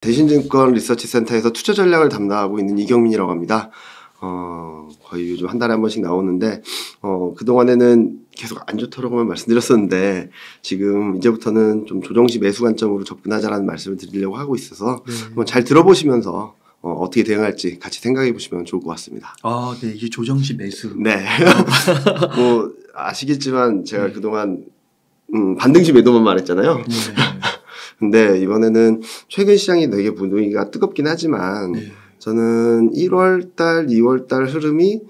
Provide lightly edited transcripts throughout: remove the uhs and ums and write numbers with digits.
대신증권 리서치센터에서 투자 전략을 담당하고 있는 이경민이라고 합니다. 거의 요즘 한 달에 한 번씩 나오는데, 그동안에는 계속 안 좋다고만 말씀드렸었는데, 지금 이제부터는 좀 조정시 매수 관점으로 접근하자라는 말씀을 드리려고 하고 있어서, 한번 잘 들어보시면서, 어떻게 대응할지 같이 생각해 보시면 좋을 것 같습니다. 아, 네. 이게 조정시 매수. 네. 뭐, 아시겠지만, 제가 그동안, 반등시 매도만 말했잖아요. 네. 근데 이번에는 최근 시장이 되게 분위기가 뜨겁긴 하지만 네. 저는 1월달, 2월달 흐름이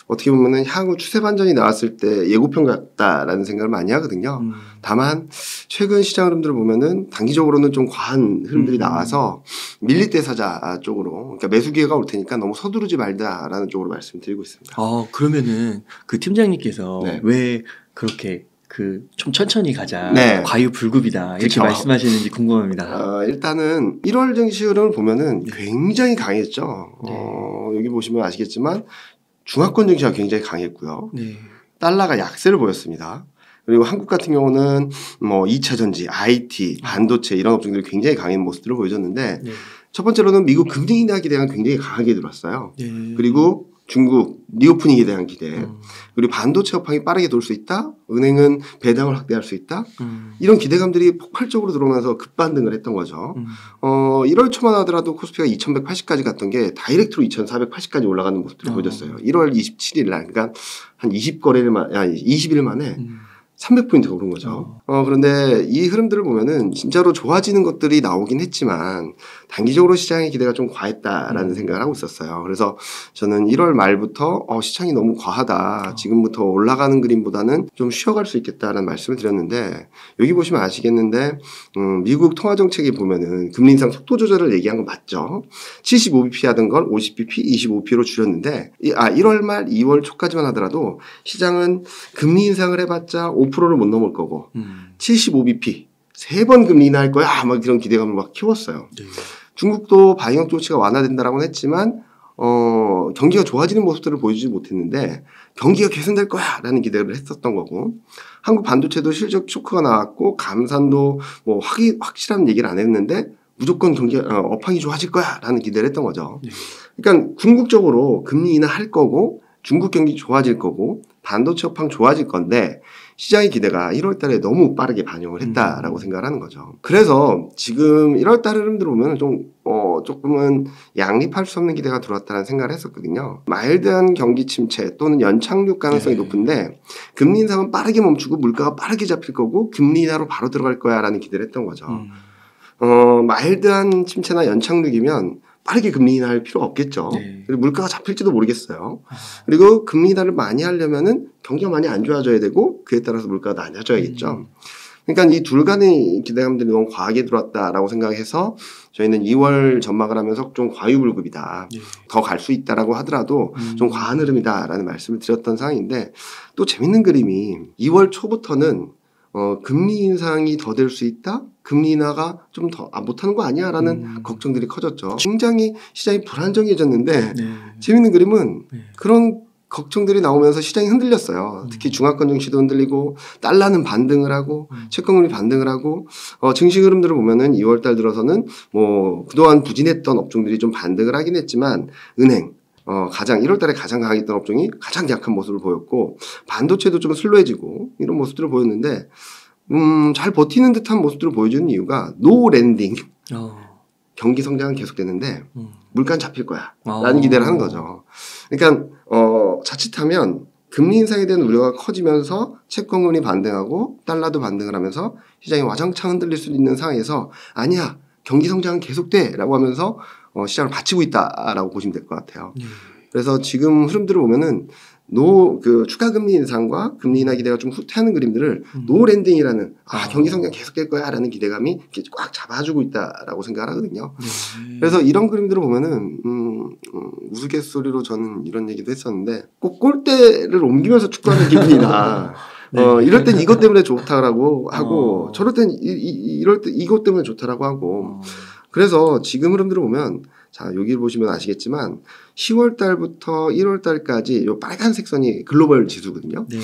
어떻게 보면은 향후 추세 반전이 나왔을 때 예고편 같다라는 생각을 많이 하거든요. 다만 최근 시장 흐름들을 보면은 단기적으로는 좀 과한 흐름들이 나와서 밀리떼 사자 쪽으로, 그러니까 매수 기회가 올 테니까 너무 서두르지 말자라는 쪽으로 말씀드리고 있습니다. 그러면은 그 팀장님께서 네. 왜 그렇게 좀 천천히 가자, 네. 과유불급이다 이렇게 그쵸. 말씀하시는지 궁금합니다. 일단은 1월 증시 흐름을 보면은 굉장히 강했죠. 여기 보시면 아시겠지만 중화권 증시가 굉장히 강했고요. 네. 달러가 약세를 보였습니다. 그리고 한국 같은 경우는 뭐 2차 전지, IT, 반도체 이런 업종들이 굉장히 강한 모습들을 보여줬는데, 네. 첫 번째로는 미국 금리 인하 기대가 굉장히 강하게 들어왔어요. 네. 그리고 중국 리오프닝에 대한 기대, 그리고 반도체 업황이 빠르게 돌 수 있다, 은행은 배당을 확대할 수 있다, 이런 기대감들이 폭발적으로 들어오면서 급반등을 했던 거죠. 1월 초만 하더라도 코스피가 2180까지 갔던 게 다이렉트로 2480까지 올라가는 모습들을 보여줬어요. 1월 27일 날, 그러니까 한 20일 만에 300포인트가 오른 거죠. 그런데 이 흐름들을 보면은 진짜로 좋아지는 것들이 나오긴 했지만 단기적으로 시장의 기대가 좀 과했다라는 생각을 하고 있었어요. 그래서 저는 1월 말부터 시장이 너무 과하다. 지금부터 올라가는 그림보다는 좀 쉬어갈 수 있겠다라는 말씀을 드렸는데, 여기 보시면 아시겠는데 미국 통화정책에 보면은 금리 인상 속도 조절을 얘기한 건 맞죠. 75bp 하던 걸 50bp, 25bp로 줄였는데 1월 말 2월 초까지만 하더라도 시장은 금리 인상을 해봤자 5%를 못 넘을 거고 75bp 3번 금리 인하할 거야 막 이런 기대감을 막 키웠어요. 네. 중국도 방역 조치가 완화된다라고는 했지만 경기가 좋아지는 모습들을 보여주지 못했는데 경기가 개선될 거야라는 기대를 했었던 거고, 한국 반도체도 실적 쇼크가 나왔고 감산도 뭐 확실한 얘기를 안 했는데 무조건 경기 업황이 좋아질 거야라는 기대를 했던 거죠. 네. 그러니까 궁극적으로 금리 인하할 거고 중국 경기 좋아질 거고 반도체 업황 좋아질 건데 시장의 기대가 1월 달에 너무 빠르게 반영을 했다라고 생각을 하는 거죠. 그래서 지금 1월 달 흐름들 보면 조금은 양립할 수 없는 기대가 들어왔다는 생각을 했었거든요. 마일드한 경기 침체 또는 연착륙 가능성이 높은데 금리 인상은 빠르게 멈추고 물가가 빠르게 잡힐 거고 금리 인하로 바로 들어갈 거야라는 기대를 했던 거죠. 마일드한 침체나 연착륙이면 빠르게 금리 인하할 필요가 없겠죠. 네. 그리고 물가가 잡힐지도 모르겠어요. 그리고 금리 인하를 많이 하려면은 경기가 많이 안 좋아져야 되고 그에 따라서 물가가 낮아져야겠죠. 그러니까 이 둘 간의 기대감들이 너무 과하게 들어왔다라고 생각해서 저희는 2월 전망을 하면서 좀 과유불급이다. 네. 더 갈 수 있다라고 하더라도 좀 과한 흐름이다라는 말씀을 드렸던 상황인데, 또 재밌는 그림이 2월 초부터는 금리 인상이 더 될 수 있다? 금리 인하가 좀 더 못하는 거 아니야? 라는 걱정들이 커졌죠. 굉장히 시장이 불안정해졌는데 네. 재밌는 그림은 네. 그런 걱정들이 나오면서 시장이 흔들렸어요. 특히 중화권 증시도 흔들리고 달러는 반등을 하고 채권금리 반등을 하고 증시 흐름들을 보면은 2월 달 들어서는 뭐 그동안 부진했던 업종들이 좀 반등을 하긴 했지만 은행 1월 달에 가장 강했던 업종이 가장 약한 모습을 보였고 반도체도 좀 슬로해지고 이런 모습들을 보였는데 잘 버티는 듯한 모습들을 보여주는 이유가 노 랜딩. 경기 성장은 계속되는데 물가는 잡힐 거야 라는 기대를 하는 거죠. 그러니까 자칫하면 금리 인상에 대한 우려가 커지면서 채권금리 반등하고 달러도 반등을 하면서 시장이 와장창 흔들릴 수 있는 상황에서 아니야 경기 성장은 계속돼 라고 하면서 시장을 받치고 있다라고 보시면 될 것 같아요. 그래서 지금 흐름들을 보면은 추가 금리 인상과 금리 인하 기대가 좀 후퇴하는 그림들을 노랜딩이라는 경기 성장 계속될 거야라는 기대감이 이렇게 꽉 잡아주고 있다라고 생각을 하거든요. 그래서 이런 그림들을 보면은 우스갯소리로 저는 이런 얘기도 했었는데 꼭 골대를 옮기면서 축구하는 기분이나 이럴 땐 이것 때문에 좋다라고 하고 저럴 땐 이럴 때 이것 때문에 좋다라고 하고 그래서 지금 흐름들을 보면 자, 여기 보시면 아시겠지만 10월 달부터 1월 달까지 요 빨간색 선이 글로벌 지수거든요. 네.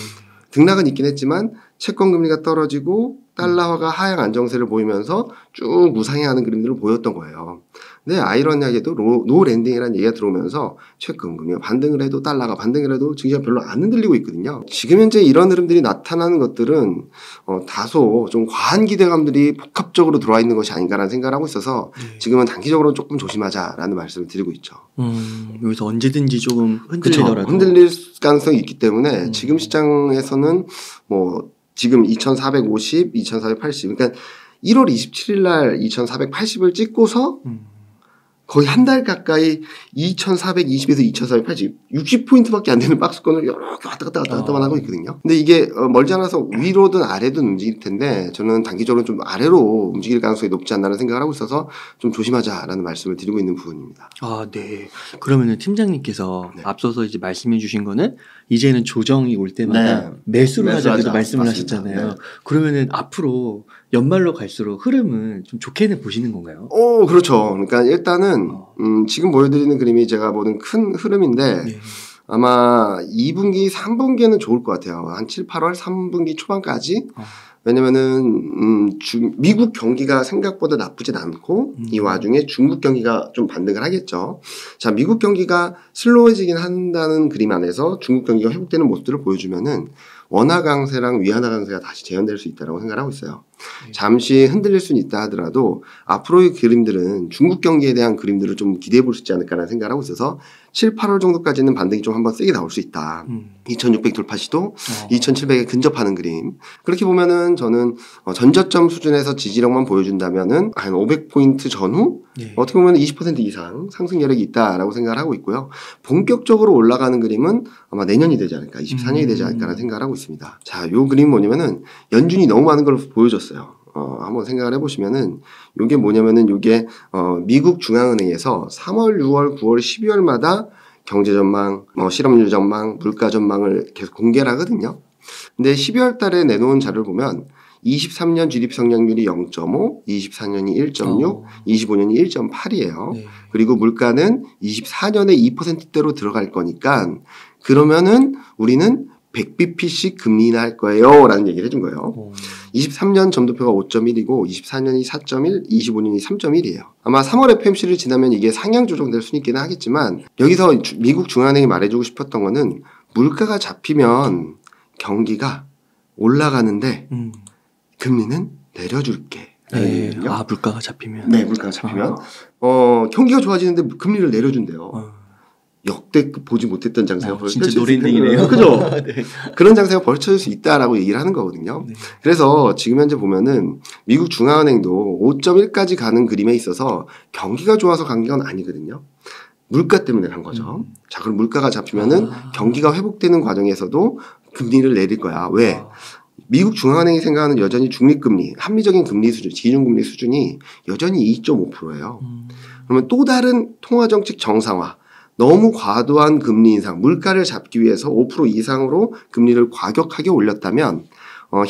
등락은 있긴 했지만 채권 금리가 떨어지고 달러화가 하향 안정세를 보이면서 쭉 우상향하는 그림들을 보였던 거예요. 근데 아이러니하게도 노 랜딩이라는 얘기가 들어오면서 채권 금리가 반등을 해도 달러가 반등을 해도 증시가 별로 안 흔들리고 있거든요. 지금 현재 이런 흐름들이 나타나는 것들은 다소 좀 과한 기대감들이 복합적으로 들어와 있는 것이 아닌가라는 생각을 하고 있어서 지금은 단기적으로 조금 조심하자라는 말씀을 드리고 있죠. 여기서 언제든지 조금 흔들리더라도 그쵸. 흔들릴 가능성이 있기 때문에 지금 시장에서는 뭐 지금 2450, 2480 그러니까 1월 27일 날 2480을 찍고서 거의 한 달 가까이 2420에서 2480, 60포인트밖에 안 되는 박스권을 여러 개 왔다 갔다만 하고 있거든요. 근데 이게 멀지 않아서 위로든 아래든 움직일 텐데 저는 단기적으로 좀 아래로 움직일 가능성이 높지 않나라는 생각을 하고 있어서 좀 조심하자라는 말씀을 드리고 있는 부분입니다. 아, 네. 그러면은 팀장님께서 네. 앞서서 이제 말씀해 주신 거는 이제는 조정이 올 때마다 네. 매수를 하자고 말씀을 맞습니다. 하셨잖아요. 네. 그러면은 앞으로 연말로 갈수록 흐름은 좀 좋게는 보시는 건가요? 그렇죠. 그러니까 일단은 지금 보여드리는 그림이 제가 보는 큰 흐름인데 네. 아마 2분기, 3분기에는 좋을 것 같아요. 한 7, 8월 3분기 초반까지. 왜냐면은 미국 경기가 생각보다 나쁘진 않고 이 와중에 중국 경기가 좀 반등을 하겠죠. 자, 미국 경기가 슬로워지긴 한다는 그림 안에서 중국 경기가 회복되는 모습들을 보여주면은 원화 강세랑 위안화 강세가 다시 재현될 수 있다고 생각하고 있어요. 잠시 흔들릴 수는 있다 하더라도 앞으로의 그림들은 중국 경기에 대한 그림들을 좀 기대해 볼 수 있지 않을까라는 생각을 하고 있어서 7, 8월 정도까지는 반등이 좀 한번 세게 나올 수 있다. 2600 돌파 시도, 2700에 근접하는 그림. 그렇게 보면은 저는 전저점 수준에서 지지력만 보여준다면은 한 500포인트 전후 어떻게 보면 20% 이상 상승 여력이 있다라고 생각을 하고 있고요. 본격적으로 올라가는 그림은 아마 내년이 되지 않을까, 24년이 되지 않을까라는 생각을 하고 있습니다. 자, 요 그림 뭐냐면은 연준이 너무 많은 걸 보여줬어요. 한번 생각을 해보시면은 요게 뭐냐면은 요게 미국 중앙은행에서 3월, 6월, 9월, 12월마다 경제 전망, 실업률 전망, 물가 전망을 계속 공개를 하거든요. 근데 12월 달에 내놓은 자료를 보면 23년 GDP 성장률이 0.5, 24년이 1.6, 25년이 1.8이에요. 네. 그리고 물가는 24년에 2%대로 들어갈 거니까 그러면은 우리는 100bp씩 금리 인하할 거예요 라는 얘기를 해준 거예요. 23년 점도표가 5.1이고 24년이 4.1, 25년이 3.1이에요. 아마 3월 FOMC를 지나면 이게 상향 조정될 수는 있기는 하겠지만 여기서 미국 중앙은행이 말해주고 싶었던 거는 물가가 잡히면 경기가 올라가는데 금리는 내려줄게. 네. 아, 물가가 잡히면. 네, 물가가 잡히면 경기가 좋아지는데 금리를 내려준대요. 역대급 보지 못했던 장세가 진짜 노린딩이네요. 그죠? 네. 그런 장세가 벌쳐질 수 있다라고 얘기를 하는 거거든요. 네. 그래서 지금 현재 보면은 미국 중앙은행도 5.1까지 가는 그림에 있어서 경기가 좋아서 간 건 아니거든요. 물가 때문에 간 거죠. 자, 그럼 물가가 잡히면은 경기가 회복되는 과정에서도 금리를 내릴 거야. 왜? 미국 중앙은행이 생각하는 여전히 중립금리, 합리적인 금리 수준, 기준금리 수준이 여전히 2.5%예요. 그러면 또 다른 통화정책 정상화, 너무 과도한 금리 인상, 물가를 잡기 위해서 5% 이상으로 금리를 과격하게 올렸다면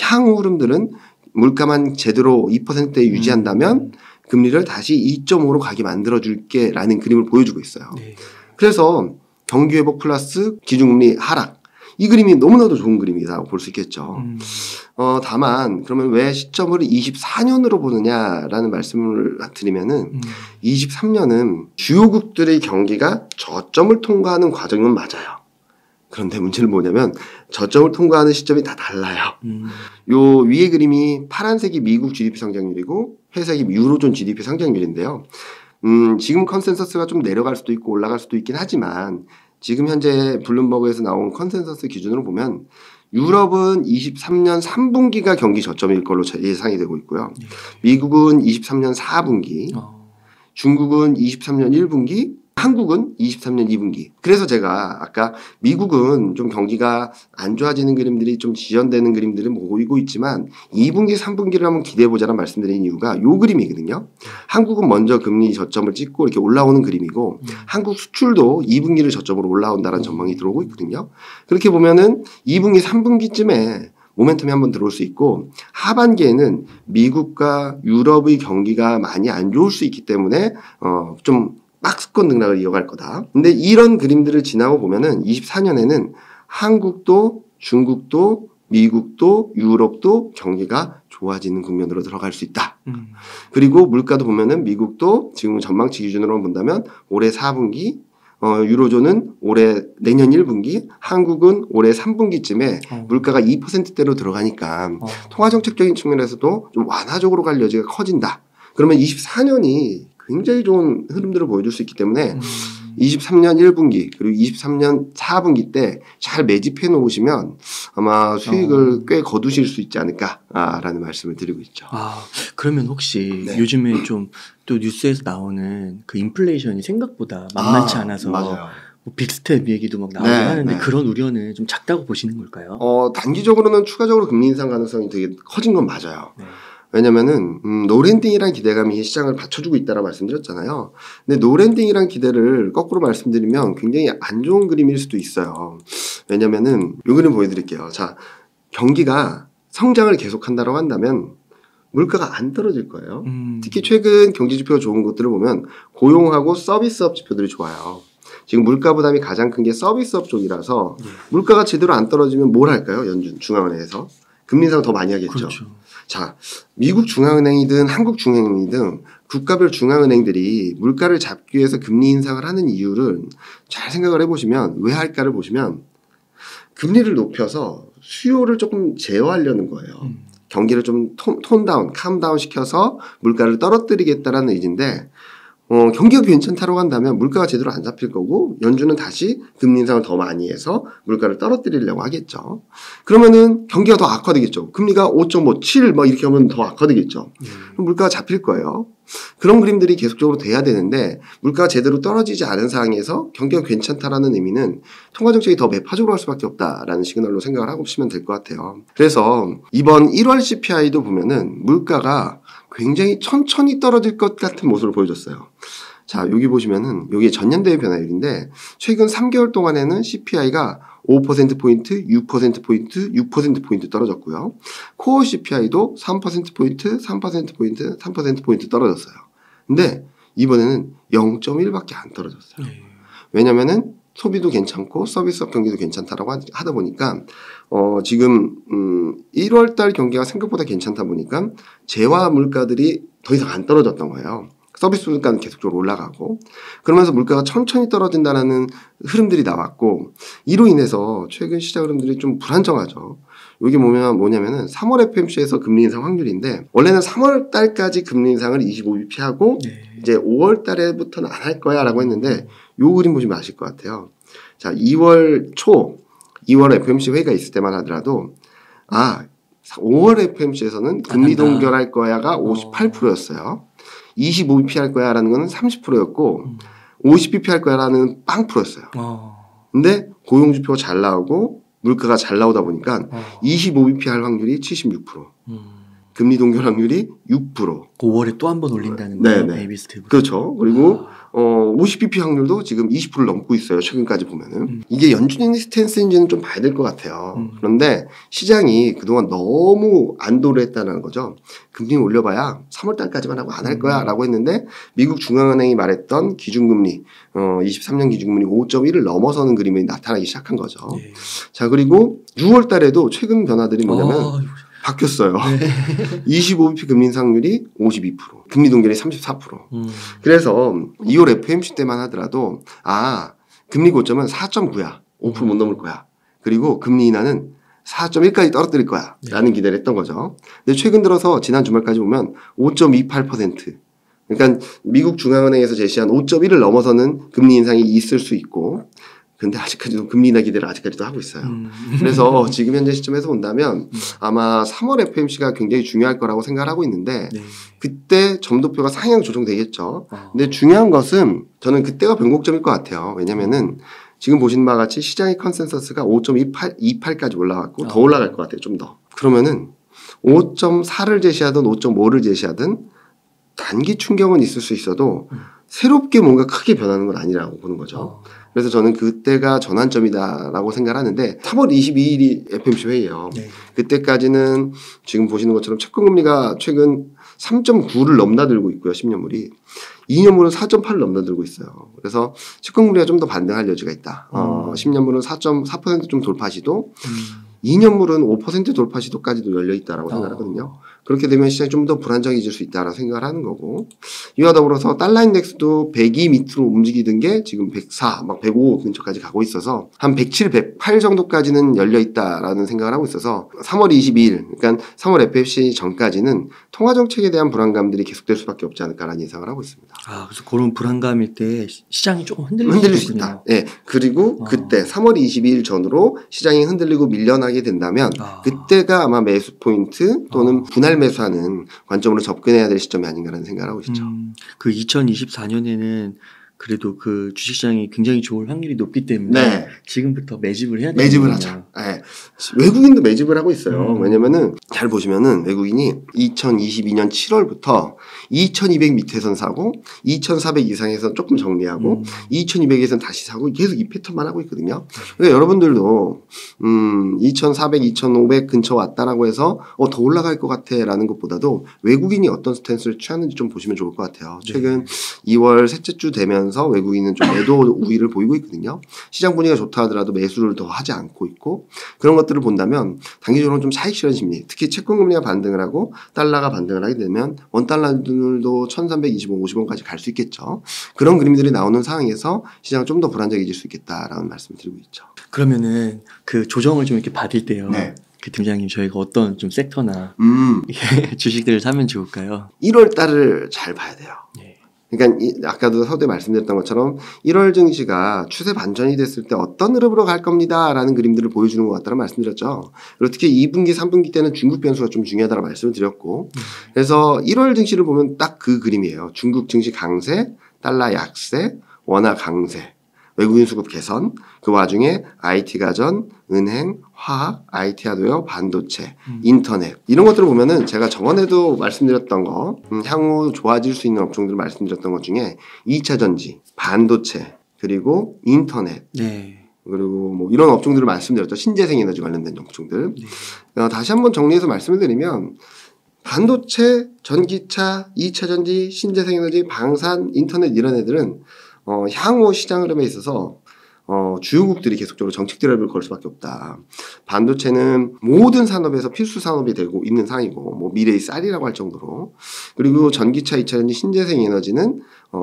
향후 흐름들은 물가만 제대로 2%에 유지한다면 금리를 다시 2.5로 가게 만들어줄게 라는 그림을 보여주고 있어요. 네. 그래서 경기 회복 플러스 기준금리 하락. 이 그림이 너무나도 좋은 그림이라고 볼 수 있겠죠. 다만 그러면 왜 시점을 24년으로 보느냐라는 말씀을 드리면은 23년은 주요국들의 경기가 저점을 통과하는 과정은 맞아요. 그런데 문제는 뭐냐면 저점을 통과하는 시점이 다 달라요. 요 위에 그림이 파란색이 미국 GDP 성장률이고 회색이 유로존 GDP 성장률인데요. 지금 컨센서스가 좀 내려갈 수도 있고 올라갈 수도 있긴 하지만 지금 현재 블룸버그에서 나온 컨센서스 기준으로 보면 유럽은 23년 3분기가 경기 저점일 걸로 예상이 되고 있고요. 미국은 23년 4분기, 중국은 23년 1분기, 한국은 23년 2분기. 그래서 제가 아까 미국은 좀 경기가 안 좋아지는 그림들이 좀 지연되는 그림들을 보이고 있지만 2분기, 3분기를 한번 기대해보자는 말씀드린 이유가 요 그림이거든요. 한국은 먼저 금리 저점을 찍고 이렇게 올라오는 그림이고 한국 수출도 2분기를 저점으로 올라온다는 전망이 들어오고 있거든요. 그렇게 보면은 2분기, 3분기쯤에 모멘텀이 한번 들어올 수 있고 하반기에는 미국과 유럽의 경기가 많이 안 좋을 수 있기 때문에 좀 박스권 등락을 이어갈 거다. 근데 이런 그림들을 지나고 보면은 24년에는 한국도 중국도 미국도 유럽도 경기가 좋아지는 국면으로 들어갈 수 있다. 그리고 물가도 보면은 미국도 지금 전망치 기준으로 본다면 올해 4분기, 유로존은 올해 내년 1분기, 한국은 올해 3분기쯤에 물가가 2%대로 들어가니까 통화정책적인 측면에서도 좀 완화적으로 갈 여지가 커진다. 그러면 24년이 굉장히 좋은 흐름들을 보여줄 수 있기 때문에 23년 1분기 그리고 23년 4분기 때 잘 매집해 놓으시면 아마 수익을 꽤 거두실 수 있지 않을까라는 말씀을 드리고 있죠. 그러면 혹시 요즘에 좀 또 뉴스에서 나오는 그 인플레이션이 생각보다 만만치 않아서 맞아요. 뭐 빅스텝 얘기도 막 나오고 하는데 그런 우려는 좀 작다고 보시는 걸까요? 단기적으로는 추가적으로 금리 인상 가능성이 되게 커진 건 맞아요. 왜냐면은 노랜딩이라는 기대감이 시장을 받쳐주고 있다라고 말씀드렸잖아요. 근데 노랜딩이라는 기대를 거꾸로 말씀드리면 굉장히 안 좋은 그림일 수도 있어요. 왜냐면은 요 그림 보여드릴게요. 자, 경기가 성장을 계속한다고 한다면 물가가 안 떨어질 거예요. 특히 최근 경제 지표가 좋은 것들을 보면 고용하고 서비스업 지표들이 좋아요. 지금 물가 부담이 가장 큰 게 서비스업 쪽이라서 물가가 제대로 안 떨어지면 뭘 할까요? 연준 중앙은행에서 금리 인상 더 많이 하겠죠. 그렇죠. 자, 미국 중앙은행이든 한국 중앙은행이든 국가별 중앙은행들이 물가를 잡기 위해서 금리 인상을 하는 이유를 잘 생각을 해보시면 왜 할까를 보시면 금리를 높여서 수요를 조금 제어하려는 거예요. 경기를 좀 톤다운, 캄다운 시켜서 물가를 떨어뜨리겠다라는 의지인데 경기가 괜찮다고 한다면 물가가 제대로 안 잡힐 거고 연준은 다시 금리 인상을 더 많이 해서 물가를 떨어뜨리려고 하겠죠. 그러면은 경기가 더 악화되겠죠. 금리가 5.5, 7 막 이렇게 하면 더 악화되겠죠. 그럼 물가가 잡힐 거예요. 그런 그림들이 계속적으로 돼야 되는데 물가가 제대로 떨어지지 않은 상황에서 경기가 괜찮다라는 의미는 통화정책이 더 매파적으로 할 수밖에 없다라는 시그널로 생각을 하고 보시면 될 것 같아요. 그래서 이번 1월 CPI도 보면은 물가가 굉장히 천천히 떨어질 것 같은 모습을 보여줬어요. 자, 여기 보시면은 여기 전년대의 변화율인데 최근 3개월 동안에는 CPI가 5%포인트, 6%포인트, 6%포인트 떨어졌고요. 코어 CPI도 3%포인트, 3%포인트, 3%포인트 떨어졌어요. 근데 이번에는 0.1밖에 안 떨어졌어요. 왜냐면은 소비도 괜찮고 서비스업 경기도 괜찮다라고 하다 보니까 지금 1월 달 경기가 생각보다 괜찮다 보니까 재화 물가들이 더 이상 안 떨어졌던 거예요. 서비스 물가는 계속적으로 올라가고 그러면서 물가가 천천히 떨어진다는 흐름들이 나왔고 이로 인해서 최근 시장 흐름들이 좀 불안정하죠. 이게 뭐냐면은 3월 FMC에서 금리 인상 확률인데 원래는 3월 달까지 금리 인상을 25bp 하고 이제 5월 달에부터는 안 할 거야 라고 했는데 요 그림 보시면 아실 것 같아요. 자, 2월 FMC 회의가 있을 때만 하더라도 5월 FMC에서는 금리 동결할 거야가 58%였어요. 25bp 할 거야 라는 거는 30%였고 50bp 할 거야 라는 0%였어요. 근데 고용지표가 잘 나오고 물가가 잘 나오다 보니까 25bp 할 확률이 76%. 금리 동결 확률이 6%. 5월에 또 한 번 올린다는 거예요. 베이비스텝. 그렇죠. 그리고 50bp 확률도 지금 20%를 넘고 있어요. 최근까지 보면은. 이게 연준의 스탠스인지는 좀 봐야 될 것 같아요. 그런데 시장이 그동안 너무 안도를 했다는 거죠. 금리 올려봐야 3월 달까지만 하고 안 할 거야 라고 했는데 미국 중앙은행이 말했던 기준금리 23년 기준금리 5.1을 넘어서는 그림이 나타나기 시작한 거죠. 자, 그리고 6월 달에도 최근 변화들이 뭐냐면 바뀌었어요. 25bp 금리 인상률이 52%, 금리 동결이 34%. 그래서 2월 FMC 때만 하더라도 금리 고점은 4.9야. 5% 못 넘을 거야. 그리고 금리 인하는 4.1까지 떨어뜨릴 거야. 라는 기대를 했던 거죠. 근데 최근 들어서 지난 주말까지 보면 5.28%. 그러니까 미국 중앙은행에서 제시한 5.1을 넘어서는 금리 인상이 있을 수 있고 근데 아직까지도 금리 인하 기대를 아직까지도 하고 있어요. 그래서 지금 현재 시점에서 본다면 아마 3월 FMC가 굉장히 중요할 거라고 생각을 하고 있는데 그때 점도표가 상향 조정되겠죠. 근데 중요한 것은 저는 그때가 변곡점일 것 같아요. 왜냐면은 지금 보신 바와 같이 시장의 컨센서스가 5.28까지 올라갔고 더 올라갈 것 같아요. 좀 더. 그러면은 5.4를 제시하든 5.5를 제시하든 단기 충격은 있을 수 있어도 새롭게 뭔가 크게 변하는 건 아니라고 보는 거죠. 그래서 저는 그때가 전환점이다라고 생각을 하는데 3월 22일이 FMC 회의예요. 그때까지는 지금 보시는 것처럼 채권금리가 최근 3.9를 넘나들고 있고요. 10년물이. 2년물은 4.8을 넘나들고 있어요. 그래서 채권금리가 좀 더 반등할 여지가 있다. 10년물은 4.4% 좀 돌파 시도 2년물은 5% 돌파 시도까지도 열려 있다라고 생각하거든요. 그렇게 되면 시장이 좀 더 불안정해질 수 있다라고 생각을 하는 거고, 이와 더불어서 달러 인덱스도 102 밑으로 움직이던 게 지금 104, 막 105 근처까지 가고 있어서 한 107, 108 정도까지는 열려 있다라는 생각을 하고 있어서 3월 22일, 그러니까 3월 FFC 전까지는 통화 정책에 대한 불안감들이 계속될 수밖에 없지 않을까라는 예상을 하고 있습니다. 그래서 그런 불안감일 때 시장이 조금 흔들릴 수 있다. 예. 그리고 그때 3월 22일 전으로 시장이 흔들리고 밀려나게 된다면 그때가 아마 매수 포인트 또는 분할 매수하는 관점으로 접근해야 될 시점이 아닌가라는 생각을 하고 있죠. 그 2024년에는 그래도 그 주식시장이 굉장히 좋을 확률이 높기 때문에 지금부터 매집을 해야 되거든요. 매집을 하죠. 네. 외국인도 매집을 하고 있어요. 왜냐면은 잘 보시면은 외국인이 2022년 7월부터 2200 밑에선 사고 2400 이상에선 조금 정리하고 2200에선 다시 사고 계속 이 패턴만 하고 있거든요. 그러니까 여러분들도 2400, 2500 근처 왔다라고 해서 더 올라갈 것 같아라는 것보다도 외국인이 어떤 스탠스를 취하는지 좀 보시면 좋을 것 같아요. 최근 2월 셋째 주 되면서 외국인은 좀 매도 우위를 보이고 있거든요. 시장 분위기가 좋다 하더라도 매수를 더 하지 않고 있고, 그런 것들을 본다면 단기적으로 좀 차익 실현 심리, 특히 채권금리가 반등을 하고 달러가 반등을 하게 되면 원달러도 1325, 50원까지 갈 수 있겠죠. 그런 그림들이 나오는 상황에서 시장은 좀 더 불안정해질 수 있겠다라는 말씀을 드리고 있죠. 그러면은 그 조정을 좀 이렇게 받을 때요. 그 팀장님, 저희가 어떤 좀 섹터나 주식들을 사면 좋을까요? 1월 달을 잘 봐야 돼요. 그러니까 아까도 서두에 말씀드렸던 것처럼 1월 증시가 추세 반전이 됐을 때 어떤 흐름으로 갈 겁니다라는 그림들을 보여주는 것 같다는 말씀드렸죠. 그리고 특히 2분기, 3분기 때는 중국 변수가 좀 중요하다는 말씀을 드렸고, 그래서 1월 증시를 보면 딱 그 그림이에요. 중국 증시 강세, 달러 약세, 원화 강세, 외국인 수급 개선, 그 와중에 IT 가전, 은행, 화학, IT 하드웨어, 반도체, 인터넷 이런 것들을 보면은 제가 저번에도 말씀드렸던 거, 향후 좋아질 수 있는 업종들을 말씀드렸던 것 중에 2차 전지, 반도체, 그리고 인터넷, 그리고 뭐 이런 업종들을 말씀드렸죠. 신재생 에너지 관련된 업종들. 다시 한번 정리해서 말씀을 드리면 반도체, 전기차, 2차 전지, 신재생 에너지, 방산, 인터넷 이런 애들은 향후 시장 흐름에 있어서 주요국들이 계속적으로 정책 드라이브를 걸 수밖에 없다. 반도체는 모든 산업에서 필수 산업이 되고 있는 상황이고, 뭐 미래의 쌀이라고 할 정도로. 그리고 전기차, 2차 전지, 신재생 에너지는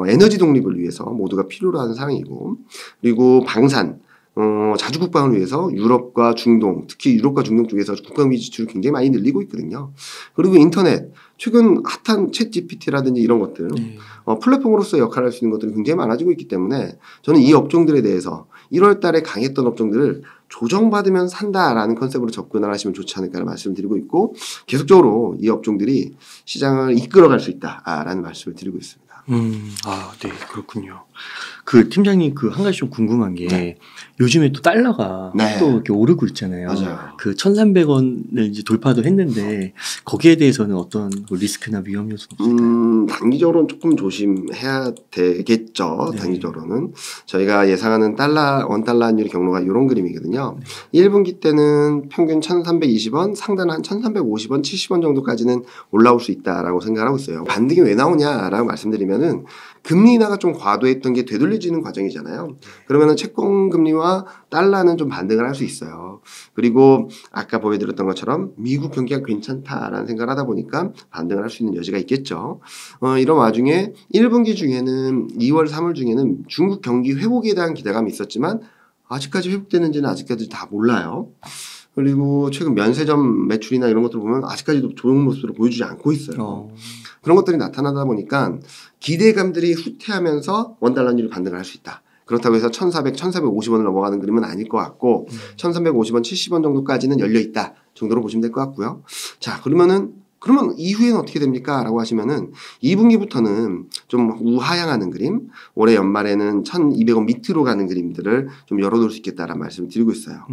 에너지 독립을 위해서 모두가 필요로 하는 상황이고, 그리고 방산, 자주 국방을 위해서 유럽과 중동, 특히 유럽과 중동 쪽에서 국방비 지출을 굉장히 많이 늘리고 있거든요. 그리고 인터넷, 최근 핫한 챗 GPT라든지 이런 것들, 플랫폼으로서 역할을 할 수 있는 것들이 굉장히 많아지고 있기 때문에 저는 이 업종들에 대해서 1월 달에 강했던 업종들을 조정받으면 산다라는 컨셉으로 접근을 하시면 좋지 않을까라는 말씀을 드리고 있고, 계속적으로 이 업종들이 시장을 이끌어갈 수 있다라는 말씀을 드리고 있습니다. 네, 그렇군요. 그 팀장님, 그 한 가지 좀 궁금한 게 요즘에 또 달러가 또 이렇게 오르고 있잖아요. 맞아요. 그 1,300원을 이제 돌파도 했는데 거기에 대해서는 어떤 리스크나 위험 요소는 없을까요? 단기적으로는 조금 조심해야 되겠죠. 단기적으로는 저희가 예상하는 원달러 환율 경로가 이런 그림이거든요. 1분기 때는 평균 1,320원, 상단 한 1,350원, 70원 정도까지는 올라올 수 있다라고 생각하고 있어요. 반등이 왜 나오냐라고 말씀드리면은 금리 인하가 좀 과도했던 게 되돌려지는 과정이잖아요. 그러면은 채권 금리와 달러는 좀 반등을 할 수 있어요. 그리고 아까 보여드렸던 것처럼 미국 경기가 괜찮다라는 생각을 하다 보니까 반등을 할 수 있는 여지가 있겠죠. 이런 와중에 1분기 중에는 2월, 3월 중에는 중국 경기 회복에 대한 기대감이 있었지만 아직까지 회복되는지는 아직까지 다 몰라요. 그리고 최근 면세점 매출이나 이런 것들을 보면 아직까지도 좋은 모습을 보여주지 않고 있어요. 그런 것들이 나타나다 보니까 기대감들이 후퇴하면서 원달러 환율이 반등을 할 수 있다. 그렇다고 해서 1,400, 1,450원을 넘어가는 그림은 아닐 것 같고 1,350원, 70원 정도까지는 열려 있다 정도로 보시면 될 것 같고요. 자, 그러면 이후에는 어떻게 됩니까? 라고 하시면은 2분기부터는 좀 우하향하는 그림, 올해 연말에는 1,200원 밑으로 가는 그림들을 좀 열어놓을 수 있겠다라는 말씀을 드리고 있어요.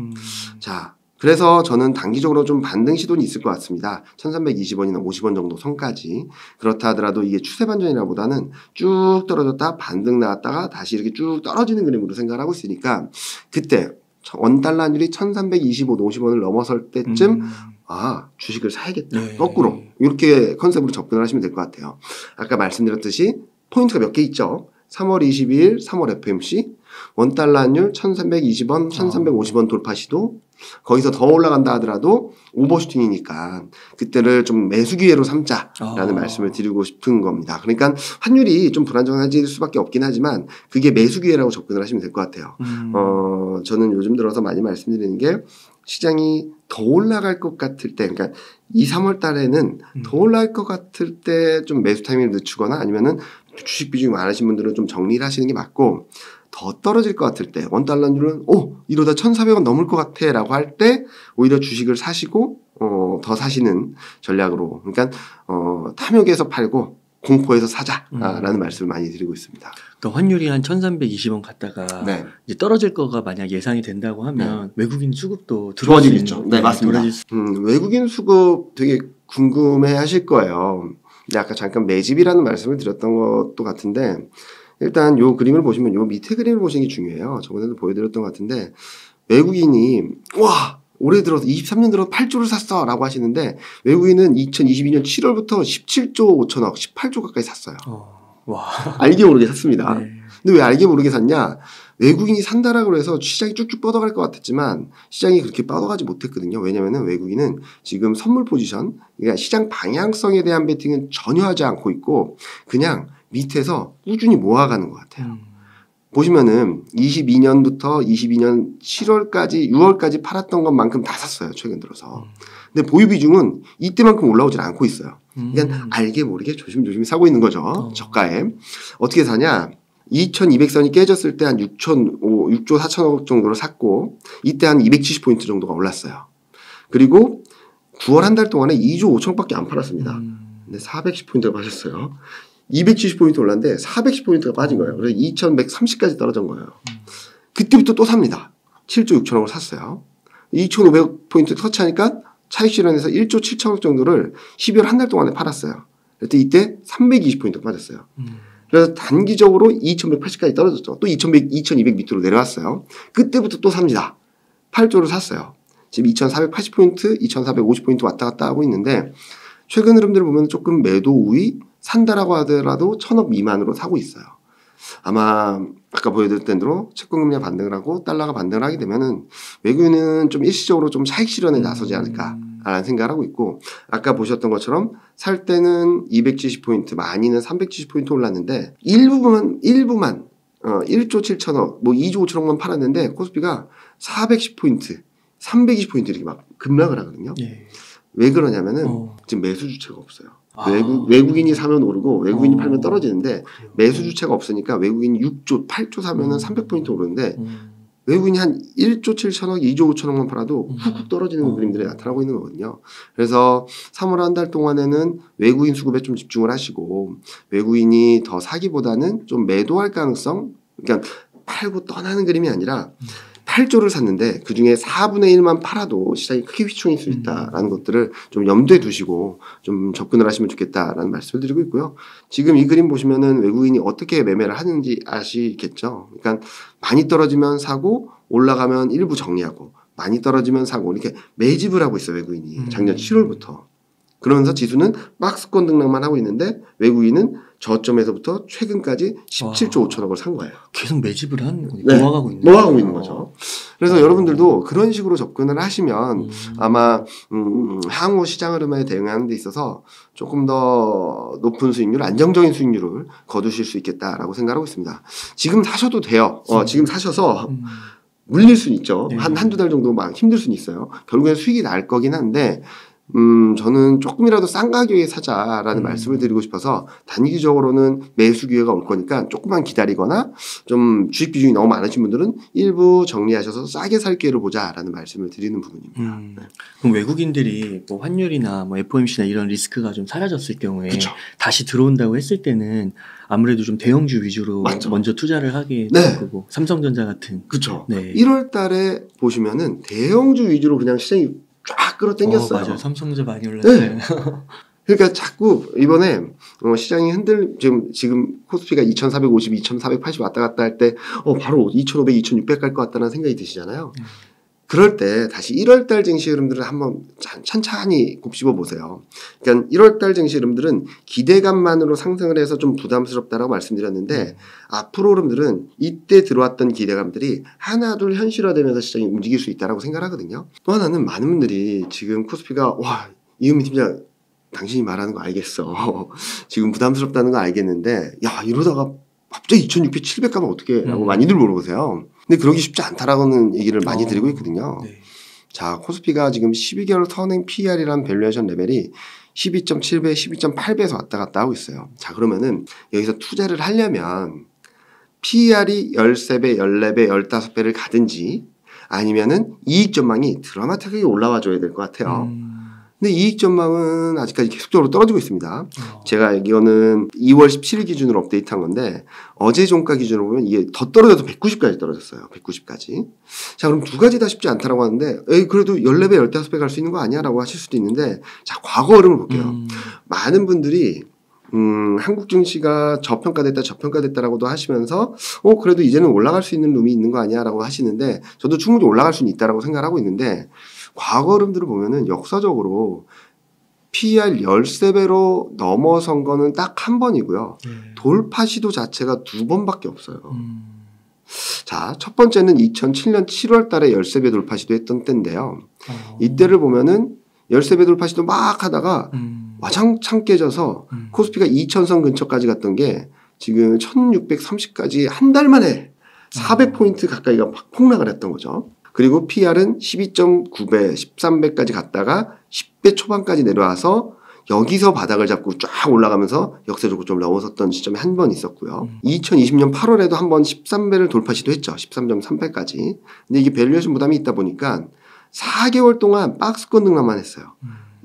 자, 그래서 저는 단기적으로 좀 반등 시도는 있을 것 같습니다. 1,320원이나 50원 정도 선까지. 그렇다 하더라도 이게 추세 반전이라 보다는 쭉 떨어졌다 반등 나왔다가 다시 이렇게 쭉 떨어지는 그림으로 생각을 하고 있으니까 그때 원달러 환율이 1,325, 50원을 넘어설 때쯤 주식을 사야겠다. 거꾸로 이렇게 컨셉으로 접근을 하시면 될 것 같아요. 아까 말씀드렸듯이 포인트가 몇 개 있죠. 3월 22일 3월 FMC 원달러 환율 1320원, 1350원 돌파 시도 거기서 더 올라간다 하더라도 오버슈팅이니까 그때를 좀 매수 기회로 삼자라는 말씀을 드리고 싶은 겁니다. 그러니까 환율이 좀 불안정해질 수밖에 없긴 하지만 그게 매수 기회라고 접근을 하시면 될 것 같아요. 저는 요즘 들어서 많이 말씀드리는 게 시장이 더 올라갈 것 같을 때, 그러니까 2, 3월 달에는 더 올라갈 것 같을 때 좀 매수 타이밍을 늦추거나 아니면은 주식 비중이 많으신 분들은 좀 정리를 하시는 게 맞고 더 떨어질 것 같을 때 원달러율은 이러다 1,400원 넘을 것 같아 라고 할 때 오히려 주식을 사시고 더 사시는 전략으로 그러니까 탐욕에서 팔고 공포에서 사자라는 말씀을 많이 드리고 있습니다. 그러니까 환율이 한 1,320원 갔다가 네. 이제 떨어질 거가 만약 예상이 된다고 하면 네. 외국인 수급도 좋아지겠죠. 네, 맞습니다. 외국인 수급 되게 궁금해 하실 거예요. 근데 아까 잠깐 매집이라는 말씀을 드렸던 것도 같은데 일단 요 그림을 보시면 요 밑에 그림을 보시는 게 중요해요. 저번에도 보여드렸던 것 같은데 외국인이 올해 들어서 23년 들어서 8조를 샀어 라고 하시는데 외국인은 2022년 7월부터 17조 5천억 18조 가까이 샀어요. 와. 알게 모르게 샀습니다. 네. 근데 왜 알게 모르게 샀냐? 외국인이 산다라고 해서 시장이 쭉쭉 뻗어갈 것 같았지만 시장이 그렇게 뻗어가지 못했거든요. 왜냐하면 외국인은 지금 선물 포지션, 그러니까 시장 방향성에 대한 베팅은 전혀 하지 않고 있고 그냥 밑에서 꾸준히 모아가는 것 같아요. 보시면은 22년부터 22년 7월까지 6월까지 팔았던 것만큼 다 샀어요. 최근 들어서. 근데 보유 비중은 이때만큼 올라오질 않고 있어요. 그러니까 알게 모르게 조심조심 사고 있는 거죠. 저가에. 어떻게 사냐? 2200선이 깨졌을 때 한 6조 4천억 정도를 샀고 이때 한 270포인트 정도가 올랐어요. 그리고 9월 한 달 동안에 2조 5천억밖에 안 팔았습니다. 근데 410포인트가 빠졌어요. 270포인트 올랐는데 410포인트가 빠진 거예요. 그래서 2130까지 떨어진 거예요. 그때부터 또 삽니다. 7조 6천억을 샀어요. 2500포인트 터치하니까 차익 실현해서 1조 7천억 정도를 12월 한 달 동안에 팔았어요. 그때 이때 320포인트 빠졌어요. 그래서 단기적으로 2180까지 떨어졌죠. 또 2200 밑으로 내려왔어요. 그때부터 또 삽니다. 8조를 샀어요. 지금 2480포인트, 2450포인트 왔다 갔다 하고 있는데 최근 흐름들을 보면 조금 매도 우위 산다라고 하더라도 1,000억 미만으로 사고 있어요. 아마 아까 보여드렸던 대로 채권금리가 반등을 하고 달러가 반등을 하게 되면은 외국인은 좀 일시적으로 좀 차익 실현에 나서지 않을까라는 생각을 하고 있고 아까 보셨던 것처럼 살 때는 270포인트 많이는 370포인트 올랐는데 일부만 1조 7천억 뭐 2조 5천억만 팔았는데 코스피가 410포인트 320포인트 이렇게 막 급락을 하거든요. 예. 왜 그러냐면은 지금 매수 주체가 없어요. 외국인이 사면 오르고 외국인이 팔면 떨어지는데 매수 주체가 없으니까 외국인이 6조, 8조 사면은 300포인트 오르는데 외국인이 한 1조 7천억, 2조 5천억만 팔아도 훅훅 떨어지는 그림들이 나타나고 있는 거거든요. 그래서 3월 한 달 동안에는 외국인 수급에 좀 집중을 하시고 외국인이 더 사기보다는 좀 매도할 가능성, 그러니까 팔고 떠나는 그림이 아니라 8조를 샀는데 그중에 4분의 1만 팔아도 시장이 크게 휘청일 수 있다라는 것들을 좀 염두에 두시고 좀 접근을 하시면 좋겠다라는 말씀을 드리고 있고요. 지금 이 그림 보시면은 외국인이 어떻게 매매를 하는지 아시겠죠? 그러니까 많이 떨어지면 사고 올라가면 일부 정리하고 많이 떨어지면 사고 이렇게 매집을 하고 있어요. 외국인이 작년 7월부터. 그러면서 지수는 박스권 등락만 하고 있는데 외국인은 저점에서부터 최근까지 17조 5천억을 산 거예요. 계속 매집을 한 네. 모아가고 있는 거죠. 그래서 여러분들도 그런 식으로 접근을 하시면 아마 향후 시장 흐름에 대응하는 데 있어서 조금 더 높은 수익률, 안정적인 수익률을 거두실 수 있겠다라고 생각하고 있습니다. 지금 사셔도 돼요. 지금 사셔서 물릴 수는 있죠. 네. 한두 달 정도 막 힘들 수는 있어요. 결국엔 수익이 날 거긴 한데 저는 조금이라도 싼 가격에 사자라는 말씀을 드리고 싶어서 단기적으로는 매수 기회가 올 거니까 조금만 기다리거나 좀 주식 비중이 너무 많으신 분들은 일부 정리하셔서 싸게 살 기회를 보자라는 말씀을 드리는 부분입니다. 네. 그럼 외국인들이 뭐 환율이나 뭐 FOMC나 이런 리스크가 좀 사라졌을 경우에 그쵸. 다시 들어온다고 했을 때는 아무래도 좀 대형주 위주로 맞죠. 먼저 투자를 하게 될 거고 삼성전자 같은. 그렇죠. 네. 1월 달에 보시면은 대형주 위주로 그냥 시장이 쫙 끌어당겼어요. 맞아요. 삼성전자 많이 올랐어요. 네. 그러니까 자꾸 이번에 시장이 지금 코스피가 2450, 2480 왔다 갔다 할 때 바로 2500, 2600 갈 것 같다는 생각이 드시잖아요. 그럴 때 다시 1월달 증시 흐름들을 한번 천천히 곱씹어 보세요. 그러니까 1월달 증시 흐름들은 기대감만으로 상승을 해서 좀 부담스럽다라고 말씀드렸는데 앞으로 흐름들은 이때 들어왔던 기대감들이 하나둘 현실화되면서 시장이 움직일 수 있다라고 생각하거든요. 또 하나는 많은 분들이 지금 코스피가 와 이은미 팀장 당신이 말하는 거 알겠어. 지금 부담스럽다는 거 알겠는데 야 이러다가 갑자기 2600, 700 가면 어떡해 라고 많이들 물어보세요. 근데 그러기 쉽지 않다라는 얘기를 많이 드리고 있거든요. 네. 자, 코스피가 지금 12개월 선행 PER이라는 밸류에이션 레벨이 12.7배, 12.8배에서 왔다 갔다 하고 있어요. 자, 그러면은 여기서 투자를 하려면 PER이 13배, 14배, 15배를 가든지 아니면은 이익 전망이 드라마틱하게 올라와 줘야 될 것 같아요. 근데 이익 전망은 아직까지 계속적으로 떨어지고 있습니다. 제가 이거는 2월 17일 기준으로 업데이트한 건데 어제 종가 기준으로 보면 이게 더 떨어져서 190까지 떨어졌어요. 190까지. 자, 그럼 두 가지 다 쉽지 않다라고 하는데 에이 그래도 14배, 15배 갈 수 있는 거 아니야? 라고 하실 수도 있는데 자, 과거 흐름을 볼게요. 많은 분들이 한국 증시가 저평가됐다라고도 하시면서 그래도 이제는 올라갈 수 있는 룸이 있는 거 아니야? 라고 하시는데 저도 충분히 올라갈 수는 있다라고 생각하고 있는데 과거 흐름들을 보면은 역사적으로 PER 13배로 넘어선 거는 딱 한 번이고요. 돌파 시도 자체가 두 번밖에 없어요. 자, 첫 번째는 2007년 7월 달에 13배 돌파 시도했던 때인데요. 이때를 보면은 13배 돌파 시도 막 하다가 와장창 깨져서 코스피가 2000선 근처까지 갔던 게 지금 1630까지 한 달 만에 400포인트 가까이가 막 폭락을 했던 거죠. 그리고 PER은 12.9배, 13배까지 갔다가 10배 초반까지 내려와서 여기서 바닥을 잡고 쫙 올라가면서 역사적으로 좀 넘어섰던 시점이 한 번 있었고요. 2020년 8월에도 한 번 13배를 돌파 시도했죠. 13.3배까지. 근데 이게 밸류에이션 부담이 있다 보니까 4개월 동안 박스권 등락만 했어요.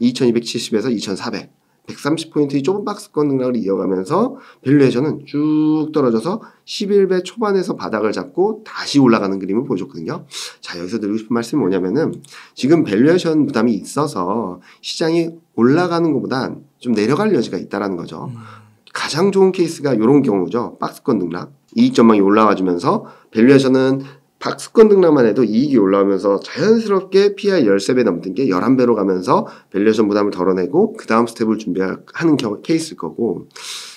2270에서 2400. 130포인트의 좁은 박스권 등락을 이어가면서 밸류에이션은 쭉 떨어져서 11배 초반에서 바닥을 잡고 다시 올라가는 그림을 보여줬거든요. 자, 여기서 드리고 싶은 말씀이 뭐냐면은 지금 밸류에이션 부담이 있어서 시장이 올라가는 것보단 좀 내려갈 여지가 있다라는 거죠. 가장 좋은 케이스가 이런 경우죠. 박스권 등락. 이익 전망이 올라와주면서 밸류에이션은 박스권 등락만 해도 이익이 올라오면서 자연스럽게 PER 13배 넘던 게 11배로 가면서 밸류에이션 부담을 덜어내고 그 다음 스텝을 준비하는 케이스일 거고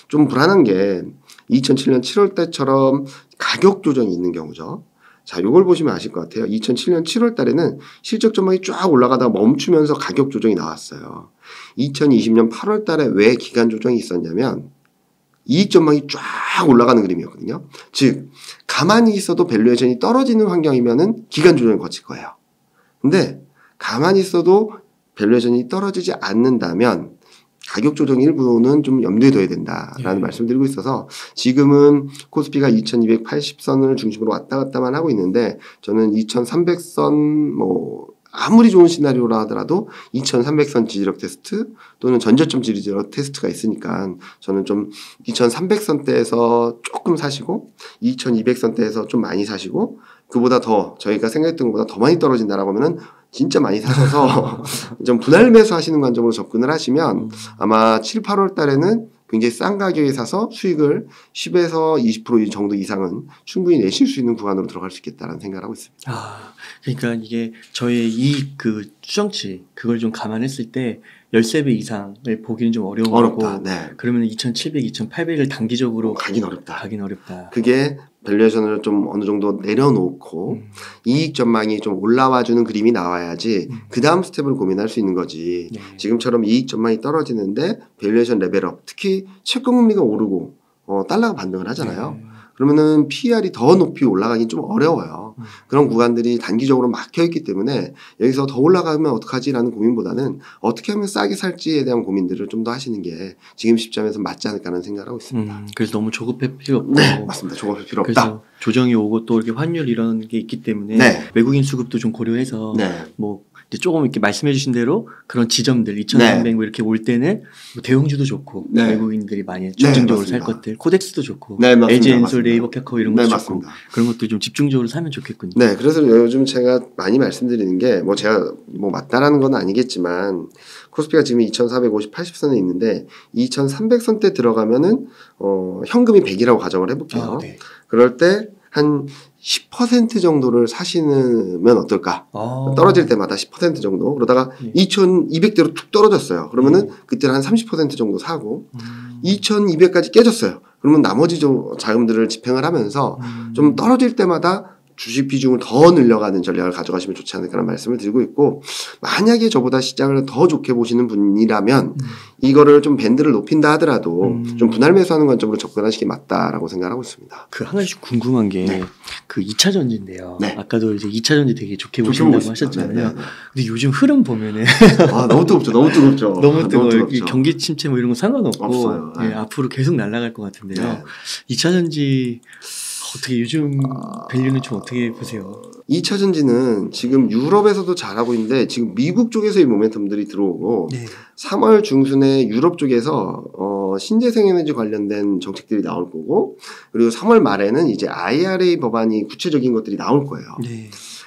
좀 불안한 게 2007년 7월 때처럼 가격 조정이 있는 경우죠. 자, 요걸 보시면 아실 것 같아요. 2007년 7월 달에는 실적 전망이 쫙 올라가다가 멈추면서 가격 조정이 나왔어요. 2020년 8월 달에 왜 기간 조정이 있었냐면 이익 전망이 쫙 올라가는 그림이었거든요. 즉 가만히 있어도 밸류에이션이 떨어지는 환경이면은 기간 조정을 거칠 거예요. 근데 가만히 있어도 밸류에이션이 떨어지지 않는다면 가격 조정 일부는 좀 염두에 둬야 된다라는 말씀을 드리고 있어서 지금은 코스피가 2280선을 중심으로 왔다 갔다만 하고 있는데 저는 2300선 아무리 좋은 시나리오라 하더라도 2300선 지지력 테스트 또는 전저점 지지력 테스트가 있으니까 저는 좀 2300선대에서 조금 사시고 2200선대에서 좀 많이 사시고 그보다 더 저희가 생각했던 것보다 더 많이 떨어진다라고 하면은 진짜 많이 사셔서 좀 분할 매수 하시는 관점으로 접근을 하시면 아마 7, 8월 달에는 굉장히 싼 가격에 사서 수익을 10에서 20% 정도 이상은 충분히 내실 수 있는 구간으로 들어갈 수 있겠다라는 생각을 하고 있습니다. 아, 그러니까 이게 저의 이익 추정치 그걸 좀 감안했을 때 13배 이상을 보기는 좀 어려운 어렵다. 거고 네. 그러면 2700, 2800을 단기적으로 가긴 어렵다. 그게 밸류에이션을 좀 어느 정도 내려놓고 이익 전망이 좀 올라와주는 그림이 나와야지 그 다음 스텝을 고민할 수 있는 거지. 네. 지금처럼 이익 전망이 떨어지는데 밸류에이션 레벨업 특히 채권금리가 오르고 달러가 반등을 하잖아요. 네. 그러면은 PER이 더 높이 올라가긴 좀 어려워요. 그런 구간들이 단기적으로 막혀있기 때문에 여기서 더 올라가면 어떡하지라는 고민보다는 어떻게 하면 싸게 살지에 대한 고민들을 좀 더 하시는 게 지금 시점에서 맞지 않을까 하는 생각을 하고 있습니다. 그래서 너무 조급할 필요 없고. 네, 맞습니다. 조급할 필요 없다. 그래서 조정이 오고 또 이렇게 환율 이런 게 있기 때문에 네. 외국인 수급도 좀 고려해서 네. 뭐 이제 조금 이렇게 말씀해주신 대로 그런 지점들 2,300 뭐 이렇게 올 때는 뭐 대형주도 좋고 네. 외국인들이 많이 집중적으로 살 맞습니다. 것들 코덱스도 좋고 네, 맞습니다. 에이젠솔, 맞습니다. 네이버 카카오 이런 것도 네, 좋고 맞습니다. 그런 것도 좀 집중적으로 사면 좋겠군요. 네, 그래서 요즘 제가 많이 말씀드리는 게 뭐 제가 뭐 맞다라는 건 아니겠지만 코스피가 지금 2,450, 80선에 있는데 2,300선대 들어가면은 현금이 100이라고 가정을 해볼게요. 네. 그럴 때 한 10% 정도를 사시면 어떨까? 떨어질 때마다 10% 정도. 그러다가 2200대로 툭 떨어졌어요. 그러면은 그때는 한 30% 정도 사고 2200까지 깨졌어요. 그러면 나머지 자금들을 집행을 하면서 좀 떨어질 때마다 주식 비중을 더 늘려가는 전략을 가져가시면 좋지 않을까라는 말씀을 드리고 있고, 만약에 저보다 시장을 더 좋게 보시는 분이라면 이거를 좀 밴드를 높인다 하더라도 좀 분할 매수하는 관점으로 접근하시기 맞다라고 생각하고 있습니다. 그 한 가지 궁금한 게 네. 그 2차 전지인데요. 네. 아까도 이제 2차 전지 되게 좋게 보신다고 하셨잖아요. 네. 근데 요즘 흐름 보면은 너무 뜨겁죠. 너무 뜨겁죠. 너무 뜨거워요. 이 경기 침체 뭐 이런 거 상관없고 없어요. 네. 앞으로 계속 날아갈 것 같은데요. 네. 2차 전지 어떻게 요즘 밸류는 좀 어떻게 보세요? 2차 전지는 지금 유럽에서도 잘하고 있는데 지금 미국 쪽에서 이 모멘텀들이 들어오고 3월 중순에 유럽 쪽에서 신재생에너지 관련된 정책들이 나올 거고, 그리고 3월 말에는 이제 IRA 법안이 구체적인 것들이 나올 거예요.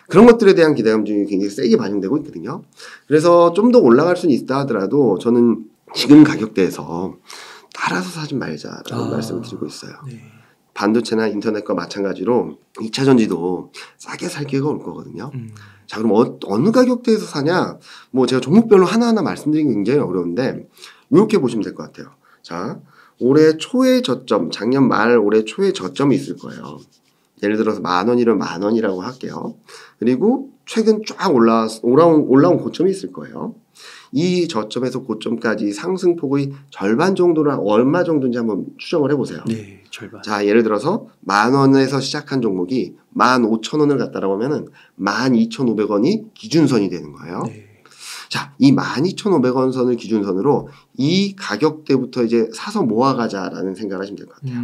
그런 것들에 대한 기대감 중에 굉장히 세게 반영되고 있거든요. 그래서 좀 더 올라갈 수는 있다 하더라도 저는 지금 가격대에서 따라서 사지 말자라는 말씀을 드리고 있어요. 반도체나 인터넷과 마찬가지로 2차 전지도 싸게 살 기회가 올 거거든요. 자, 그럼 어느 가격대에서 사냐? 뭐 제가 종목별로 하나하나 말씀드리기 굉장히 어려운데 이렇게 보시면 될 것 같아요. 자, 올해 초의 저점, 작년 말 올해 초의 저점이 있을 거예요. 예를 들어서 10,000원이면 10,000원이라고 할게요. 그리고 최근 쫙 올라온 고점이 있을 거예요. 이 저점에서 고점까지 상승폭의 절반 정도를 얼마 정도인지 한번 추정을 해보세요. 네, 절반. 자, 예를 들어서 10,000원에서 시작한 종목이 15,000원을 갔다라고 하면은 12,500원이 기준선이 되는 거예요. 자, 이 12,500원 선을 기준선으로 이 가격대부터 이제 사서 모아가자라는 생각을 하시면 될 것 같아요.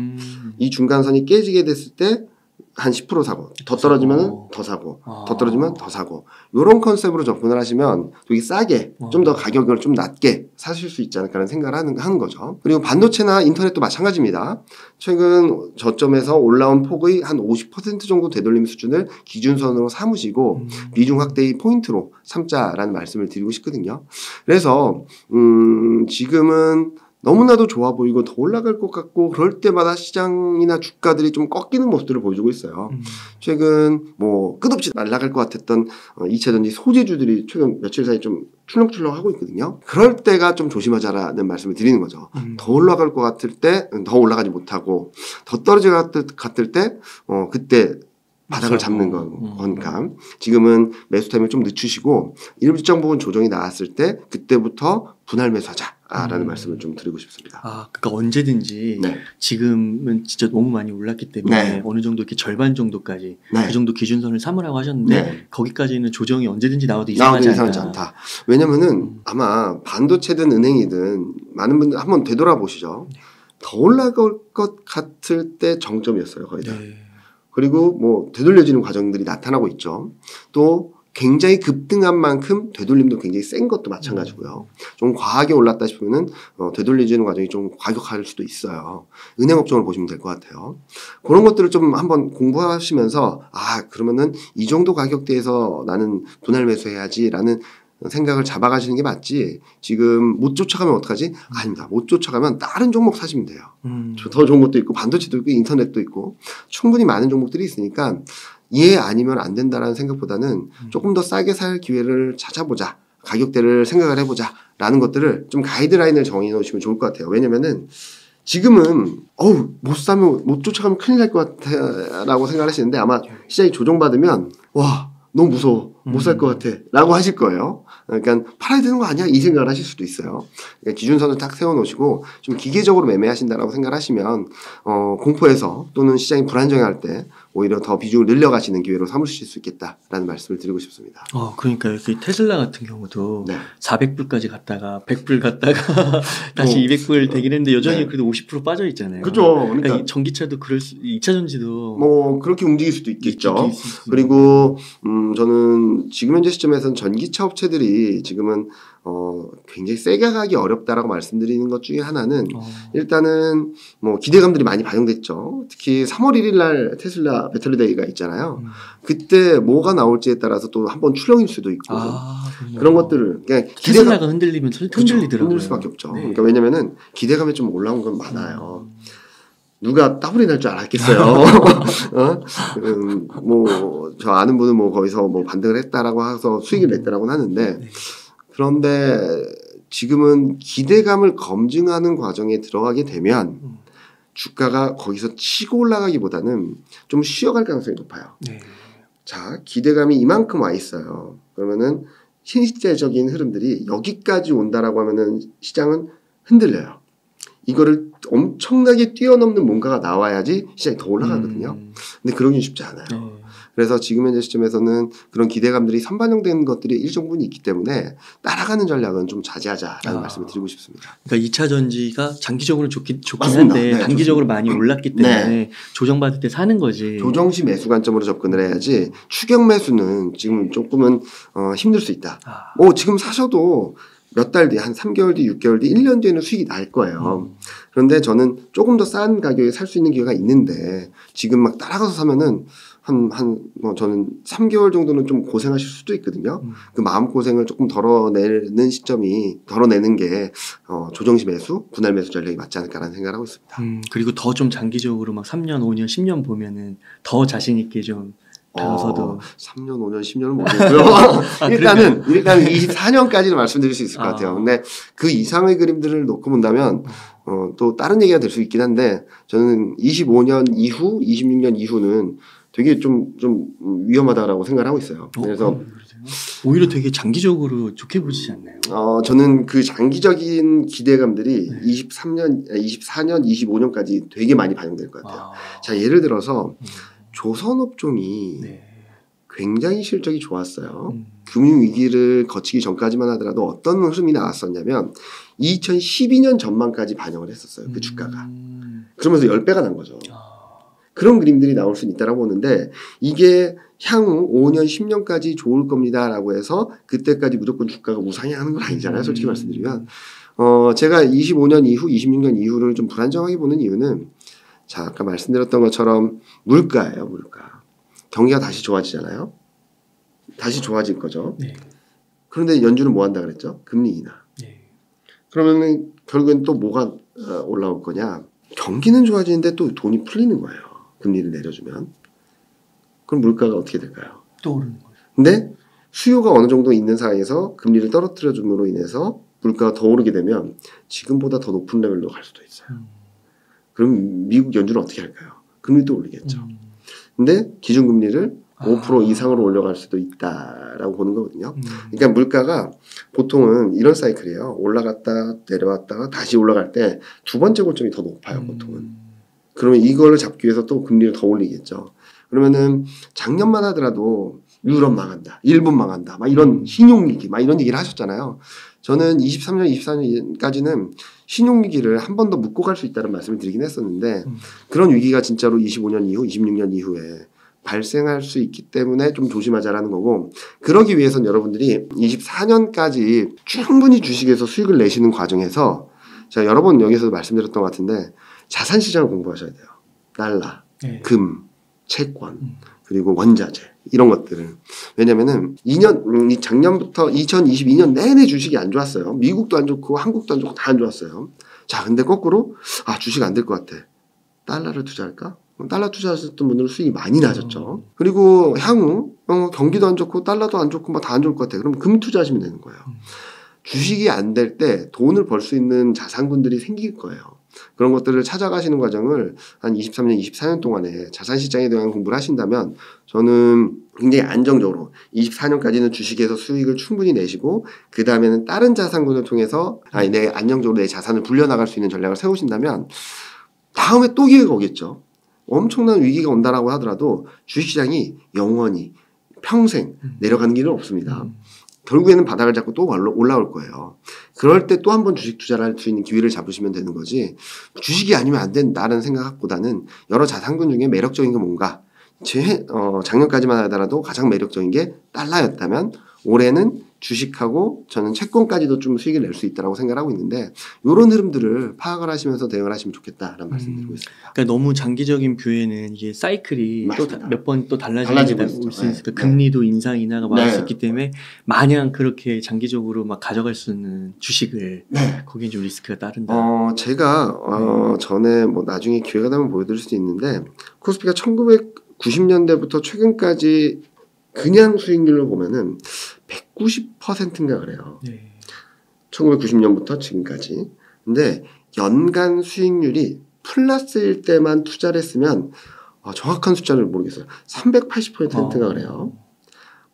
이 중간선이 깨지게 됐을 때 한 10% 사고, 더 떨어지면 더 사고, 더 떨어지면 더 사고, 요런 컨셉으로 접근을 하시면 되게 싸게, 좀 더 가격을 좀 낮게 사실 수 있지 않을까라는 생각을 하는 거죠. 그리고 반도체나 인터넷도 마찬가지입니다. 최근 저점에서 올라온 폭의 한 50% 정도 되돌림 수준을 기준선으로 삼으시고 비중 확대의 포인트로 삼자라는 말씀을 드리고 싶거든요. 그래서 지금은 너무나도 좋아 보이고 더 올라갈 것 같고 그럴 때마다 시장이나 주가들이 좀 꺾이는 모습들을 보여주고 있어요. 최근 뭐 끝없이 날아갈 것 같았던 2차 전지 소재주들이 최근 며칠 사이 좀 출렁출렁 하고 있거든요. 그럴 때가 좀 조심하자라는 말씀을 드리는 거죠. 더 올라갈 것 같을 때 더 올라가지 못하고 더 떨어질 것 같을 때 그때 바닥을 잡는 거니까 지금은 매수 타임을 좀 늦추시고 일정 부분 조정이 나왔을 때 그때부터 분할 매수하자라는 말씀을 좀 드리고 싶습니다. 그러니까 언제든지 지금은 진짜 너무 많이 올랐기 때문에 어느 정도 이렇게 절반 정도까지 그 정도 기준선을 삼으라고 하셨는데 거기까지는 조정이 언제든지 나와도 이상하지 않다. 왜냐면은 아마 반도체든 은행이든 많은 분들 한번 되돌아보시죠. 더 올라갈 것 같을 때 정점이었어요, 거의 다. 그리고 뭐 되돌려지는 과정들이 나타나고 있죠. 또 굉장히 급등한 만큼 되돌림도 굉장히 센 것도 마찬가지고요. 좀 과하게 올랐다 싶으면은 되돌려지는 과정이 좀 과격할 수도 있어요. 은행 업종을 보시면 될 것 같아요. 그런 것들을 좀 한번 공부하시면서 그러면은 이 정도 가격대에서 나는 분할 매수해야지라는 생각을 잡아가시는 게 맞지, 지금 못 쫓아가면 어떡하지? 아닙니다. 못 쫓아가면 다른 종목 사시면 돼요. 더 종목도 있고 반도체도 있고 인터넷도 있고 충분히 많은 종목들이 있으니까 아니면 안 된다라는 생각보다는 조금 더 싸게 살 기회를 찾아보자, 가격대를 생각을 해보자 라는 것들을 좀 가이드라인을 정해 놓으시면 좋을 것 같아요. 왜냐면은 지금은 못 사면 못 쫓아가면 큰일 날 것 같아 라고 생각을 하시는데 아마 시장이 조정받으면 너무 무서워, 못 살 것 같아 라고 하실 거예요. 그러니까 팔아야 되는 거 아니야? 이 생각을 하실 수도 있어요. 그러니까 기준선을 딱 세워놓으시고 좀 기계적으로 매매하신다라고 생각을 하시면 공포에서 또는 시장이 불안정할 때 오히려 더 비중을 늘려가시는 기회로 삼으실 수 있겠다라는 말씀을 드리고 싶습니다. 그러니까 이렇게 테슬라 같은 경우도 400불까지 갔다가 100불 갔다가 다시 200불 되긴 했는데 여전히 그래도 50% 빠져 있잖아요. 그렇죠. 그러니까 전기차도 2차 전지도 뭐 그렇게 움직일 수도 있겠죠. 그리고 저는 지금 현재 시점에서는 전기차 업체들이 지금은 굉장히 세게 가기 어렵다라고 말씀드리는 것 중에 하나는 일단은 뭐 기대감들이 많이 반영됐죠. 특히 3월 1일 날 테슬라 배터리데이가 있잖아요. 그때 뭐가 나올지에 따라서 또 한번 출렁일 수도 있고 그런 것들을 그냥 테슬라가 흔들리면, 흔들리더라고요. 흔들 수밖에 없죠. 그러니까 왜냐면은 기대감이 좀 올라온 건 많아요. 누가 따블이 날 줄 알았겠어요. 저 아는 분은 뭐 거기서 뭐 반등을 했다라고 해서 수익을 냈다라고는 하는데, 그런데 지금은 기대감을 검증하는 과정에 들어가게 되면 주가가 거기서 치고 올라가기보다는 좀 쉬어갈 가능성이 높아요. 자, 기대감이 이만큼 와 있어요. 그러면은 실제적인 흐름들이 여기까지 온다라고 하면은 시장은 흔들려요. 이거를 엄청나게 뛰어넘는 뭔가가 나와야지 시장이 더 올라가거든요. 근데 그러긴 쉽지 않아요. 그래서 지금 현재 시점에서는 그런 기대감들이 선반영된 것들이 일정 부분이 있기 때문에 따라가는 전략은 좀 자제하자라는 말씀을 드리고 싶습니다. 그러니까 2차 전지가 장기적으로 좋긴 한데 단기적으로 많이 올랐기 때문에 조정받을 때 사는 거지. 조정시 매수 관점으로 접근을 해야지 추격 매수는 지금 조금은 힘들 수 있다. 지금 사셔도 몇 달 뒤, 한 3개월 뒤, 6개월 뒤, 1년 뒤에는 수익이 날 거예요. 그런데 저는 조금 더 싼 가격에 살 수 있는 기회가 있는데 지금 막 따라가서 사면은 저는 3개월 정도는 좀 고생하실 수도 있거든요. 그 마음고생을 조금 덜어내는 게 조정시 매수, 분할 매수 전략이 맞지 않을까라는 생각을 하고 있습니다. 그리고 더 좀 장기적으로 막 3년, 5년, 10년 보면은 더 자신있게 좀 가서도 3년, 5년, 10년은 모르겠고요. 일단은 24년까지는 말씀드릴 수 있을 것 같아요. 근데 그 이상의 그림들을 놓고 본다면 또 다른 얘기가 될 수 있긴 한데 저는 25년 이후, 26년 이후는 되게 좀 위험하다라고 생각을 하고 있어요. 그래서 오히려 되게 장기적으로 좋게 보시지 않나요? 저는 그 장기적인 기대감들이 23년, 24년, 25년까지 되게 많이 반영될 것 같아요. 자, 예를 들어서 조선업종이 굉장히 실적이 좋았어요. 금융위기를 거치기 전까지만 하더라도 어떤 흐름이 나왔었냐면 2012년 전망까지 반영을 했었어요. 그 주가가. 그러면서 10배가 난 거죠. 그런 그림들이 나올 수는 있다라고 보는데 이게 향후 5년, 10년까지 좋을 겁니다라고 해서 그때까지 무조건 주가가 우상향하는 건 아니잖아요. 솔직히 말씀드리면. 제가 25년 이후, 26년 이후를 좀 불안정하게 보는 이유는 자, 아까 말씀드렸던 것처럼 물가예요. 물가. 경기가 다시 좋아지잖아요. 다시 좋아질 거죠. 그런데 연준은 뭐 한다 그랬죠? 금리 인하. 그러면 결국엔 또 뭐가 올라올 거냐? 경기는 좋아지는데 또 돈이 풀리는 거예요. 금리를 내려주면. 그럼 물가가 어떻게 될까요? 또 오르는 거죠. 근데 수요가 어느 정도 있는 상황에서 금리를 떨어뜨려 줌으로 인해서 물가가 더 오르게 되면 지금보다 더 높은 레벨로 갈 수도 있어요. 그럼 미국 연준은 어떻게 할까요? 금리도 올리겠죠. 근데 기준금리를 5% 이상으로 올려갈 수도 있다라고 보는 거거든요. 그러니까 물가가 보통은 이런 사이클이에요. 올라갔다 내려왔다가 다시 올라갈 때 두 번째 고점이 더 높아요. 보통은. 그러면 이거를 잡기 위해서 또 금리를 더 올리겠죠. 그러면은 작년만 하더라도 유럽 망한다, 일본 망한다, 막 이런 신용위기, 막 이런 얘기를 하셨잖아요. 저는 23년, 24년까지는 신용위기를 한 번 더 묶고 갈 수 있다는 말씀을 드리긴 했었는데 그런 위기가 진짜로 25년 이후, 26년 이후에 발생할 수 있기 때문에 좀 조심하자라는 거고 그러기 위해서는 여러분들이 24년까지 충분히 주식에서 수익을 내시는 과정에서 제가 여러 번 여기서도 말씀드렸던 것 같은데 자산시장을 공부하셔야 돼요. 달러, 금, 채권, 그리고 원자재 이런 것들을. 왜냐면은 작년부터 2022년 내내 주식이 안 좋았어요. 미국도 안 좋고 한국도 안 좋고 다 안 좋았어요. 자, 근데 거꾸로 주식 안 될 것 같아. 달러를 투자할까? 달러 투자하셨던 분들은 수익이 많이 나셨죠. 그리고 향후 경기도 안 좋고 달러도 안 좋고 막 다 안 좋을 것 같아. 그럼 금 투자하시면 되는 거예요. 주식이 안 될 때 돈을 벌 수 있는 자산군들이 생길 거예요. 그런 것들을 찾아가시는 과정을 한 23년, 24년 동안에 자산시장에 대한 공부를 하신다면 저는 굉장히 안정적으로 24년까지는 주식에서 수익을 충분히 내시고 그 다음에는 다른 자산군을 통해서 안정적으로 내 자산을 불려나갈 수 있는 전략을 세우신다면 다음에 또 기회가 오겠죠. 엄청난 위기가 온다라고 하더라도 주식시장이 영원히 평생 내려가는 길은 없습니다. 결국에는 바닥을 잡고 또 올라올 거예요. 그럴 때 또 한 번 주식 투자를 할 수 있는 기회를 잡으시면 되는 거지 주식이 아니면 안 된다는 생각보다는 여러 자산군 중에 매력적인 게 뭔가 작년까지만 하더라도 가장 매력적인 게 달러였다면 올해는 주식하고 저는 채권까지도 좀 수익을 낼 수 있다고 생각하고 있는데 이런 흐름들을 파악을 하시면서 대응을 하시면 좋겠다라는 말씀드리고 있습니다. 그러니까 너무 장기적인 뷰에는 이게 사이클이 또 몇 번 또 달라지게 올 수 있으니까 금리도 인상 인하가 많을 수 있기 때문에 마냥 그렇게 장기적으로 막 가져갈 수 있는 주식을 거기에 좀 리스크가 따른다. 제가 전에 뭐 나중에 기회가 되면 보여드릴 수도 있는데 코스피가 1990년대부터 최근까지 그냥 수익률로 보면은 190%인가 그래요. 1990년부터 지금까지. 근데 연간 수익률이 플러스일 때만 투자를 했으면 정확한 숫자를 모르겠어요. 380%인가 그래요.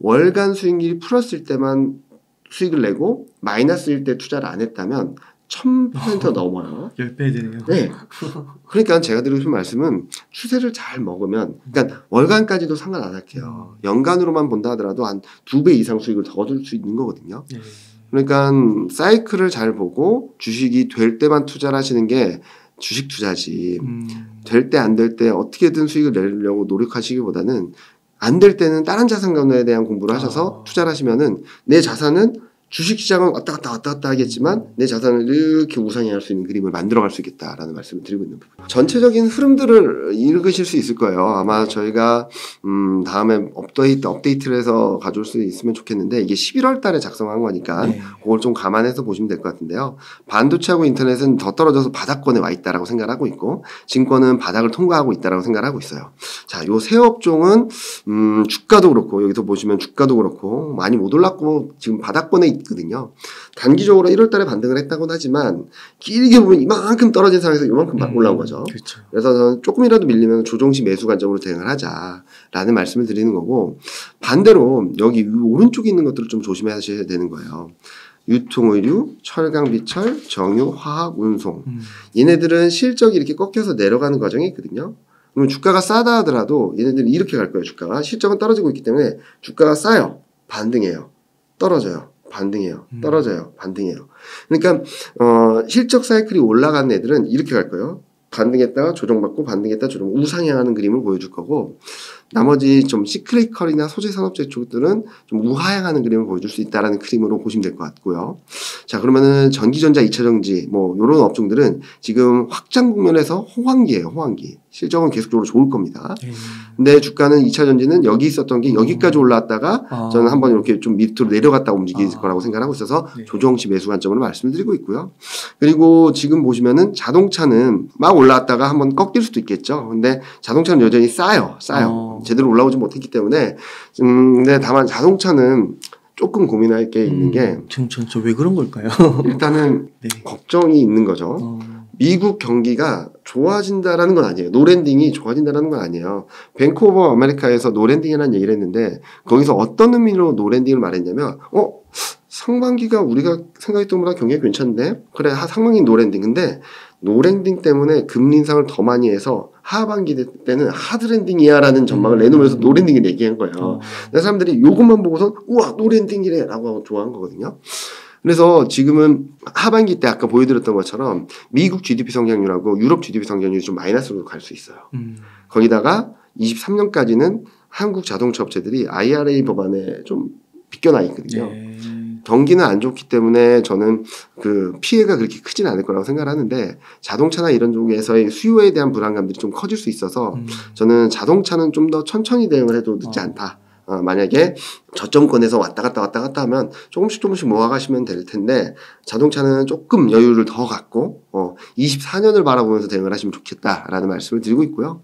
월간 수익률이 플러스일 때만 수익을 내고 마이너스일 때 투자를 안 했다면 1000% 넘어요. 10배 되네요. 네. 그러니까 제가 드리고 싶은 말씀은 추세를 잘 먹으면, 그러니까 월간까지도 상관 안 할게요. 연간으로만 본다 하더라도 한 2배 이상 수익을 더 얻을 수 있는 거거든요. 그러니까 사이클을 잘 보고 주식이 될 때만 투자를 하시는 게 주식 투자지. 될 때 안 될 때 어떻게든 수익을 내려고 노력하시기보다는 안 될 때는 다른 자산가에 대한 공부를 하셔서 투자를 하시면은 내 자산은 주식시장은 왔다 갔다 하겠지만 내 자산을 이렇게 우상향할 수 있는 그림을 만들어갈 수 있겠다라는 말씀을 드리고 있는 부분. 전체적인 흐름들을 읽으실 수 있을 거예요. 아마 저희가 다음에 업데이트를 해서 가져올 수 있으면 좋겠는데 이게 11월 달에 작성한 거니까 그걸 좀 감안해서 보시면 될 것 같은데요. 반도체하고 인터넷은 더 떨어져서 바닥권에 와 있다라고 생각을 하고 있고 증권은 바닥을 통과하고 있다라고 생각을 하고 있어요. 자, 요 세 업종은 주가도 그렇고 여기서 보시면 주가도 그렇고 많이 못 올랐고 지금 바닥권에 있거든요. 단기적으로 1월 달에 반등을 했다고는 하지만 길게 보면 이만큼 떨어진 상황에서 이만큼 올라온 거죠. 그렇죠. 그래서 저는 조금이라도 밀리면 조정시 매수 관점으로 대응을 하자라는 말씀을 드리는 거고 반대로 여기 오른쪽에 있는 것들을 좀 조심하셔야 되는 거예요. 유통의류, 철강, 비철, 정유, 화학, 운송. 얘네들은 실적이 이렇게 꺾여서 내려가는 과정이 있거든요. 그러면 주가가 싸다 하더라도 얘네들은 이렇게 갈 거예요. 주가가. 실적은 떨어지고 있기 때문에 주가가 싸요. 반등해요. 떨어져요. 반등해요. 떨어져요. 반등해요. 그러니까 실적 사이클이 올라가는 애들은 이렇게 갈 거예요. 반등했다가 조정받고 반등했다가 조정 우상향하는 그림을 보여줄 거고 나머지 좀 시크리컬이나 소재 산업재 쪽들은 좀 우하향하는 그림을 보여줄 수 있다라는 그림으로 보시면 될 것 같고요. 자, 그러면은 전기전자, 2차전지 뭐 이런 업종들은 지금 확장 국면에서 호황기예요. 호황기. 실적은 계속적으로 좋을 겁니다. 근데 주가는 2차전지는 여기 있었던 게 여기까지 올라왔다가 저는 한번 이렇게 좀 밑으로 내려갔다 움직일 거라고 생각하고 있어서 조정시 매수 관점으로 말씀드리고 있고요. 그리고 지금 보시면은 자동차는 막 올라왔다가 한번 꺾일 수도 있겠죠. 근데 자동차는 여전히 싸요. 제대로 올라오지 못했기 때문에 근데 다만 자동차는 조금 고민할 게 있는 게 저 왜 그런 걸까요? 일단은 걱정이 있는 거죠. 미국 경기가 좋아진다라는 건 아니에요. 노랜딩이 좋아진다라는 건 아니에요. 뱅크 오브 아메리카에서 노랜딩이라는 얘기를 했는데 거기서 어떤 의미로 노랜딩을 말했냐면 상반기가 우리가 생각했던 것보다 경기가 괜찮은데 그래 상반기 노랜딩. 근데 노랜딩 때문에 금리 인상을 더 많이 해서 하반기 때는 하드랜딩이야 라는 전망을 내놓으면서 노랜딩을 얘기한 거예요. 그래서 사람들이 이것만 보고서 우와 노랜딩이래 라고 하고 좋아한 거거든요. 그래서 지금은 하반기 때 아까 보여드렸던 것처럼 미국 GDP 성장률하고 유럽 GDP 성장률이 좀 마이너스로 갈 수 있어요. 거기다가 23년까지는 한국 자동차 업체들이 IRA 법안에 좀 비껴나 있거든요. 경기는 안 좋기 때문에 저는 그 피해가 그렇게 크진 않을 거라고 생각을 하는데 자동차나 이런 쪽에서의 수요에 대한 불안감들이 좀 커질 수 있어서 저는 자동차는 좀 더 천천히 대응을 해도 늦지 않다. 만약에 저점권에서 왔다 갔다 하면 조금씩 모아가시면 될 텐데 자동차는 조금 여유를 더 갖고 24년을 바라보면서 대응을 하시면 좋겠다라는 말씀을 드리고 있고요.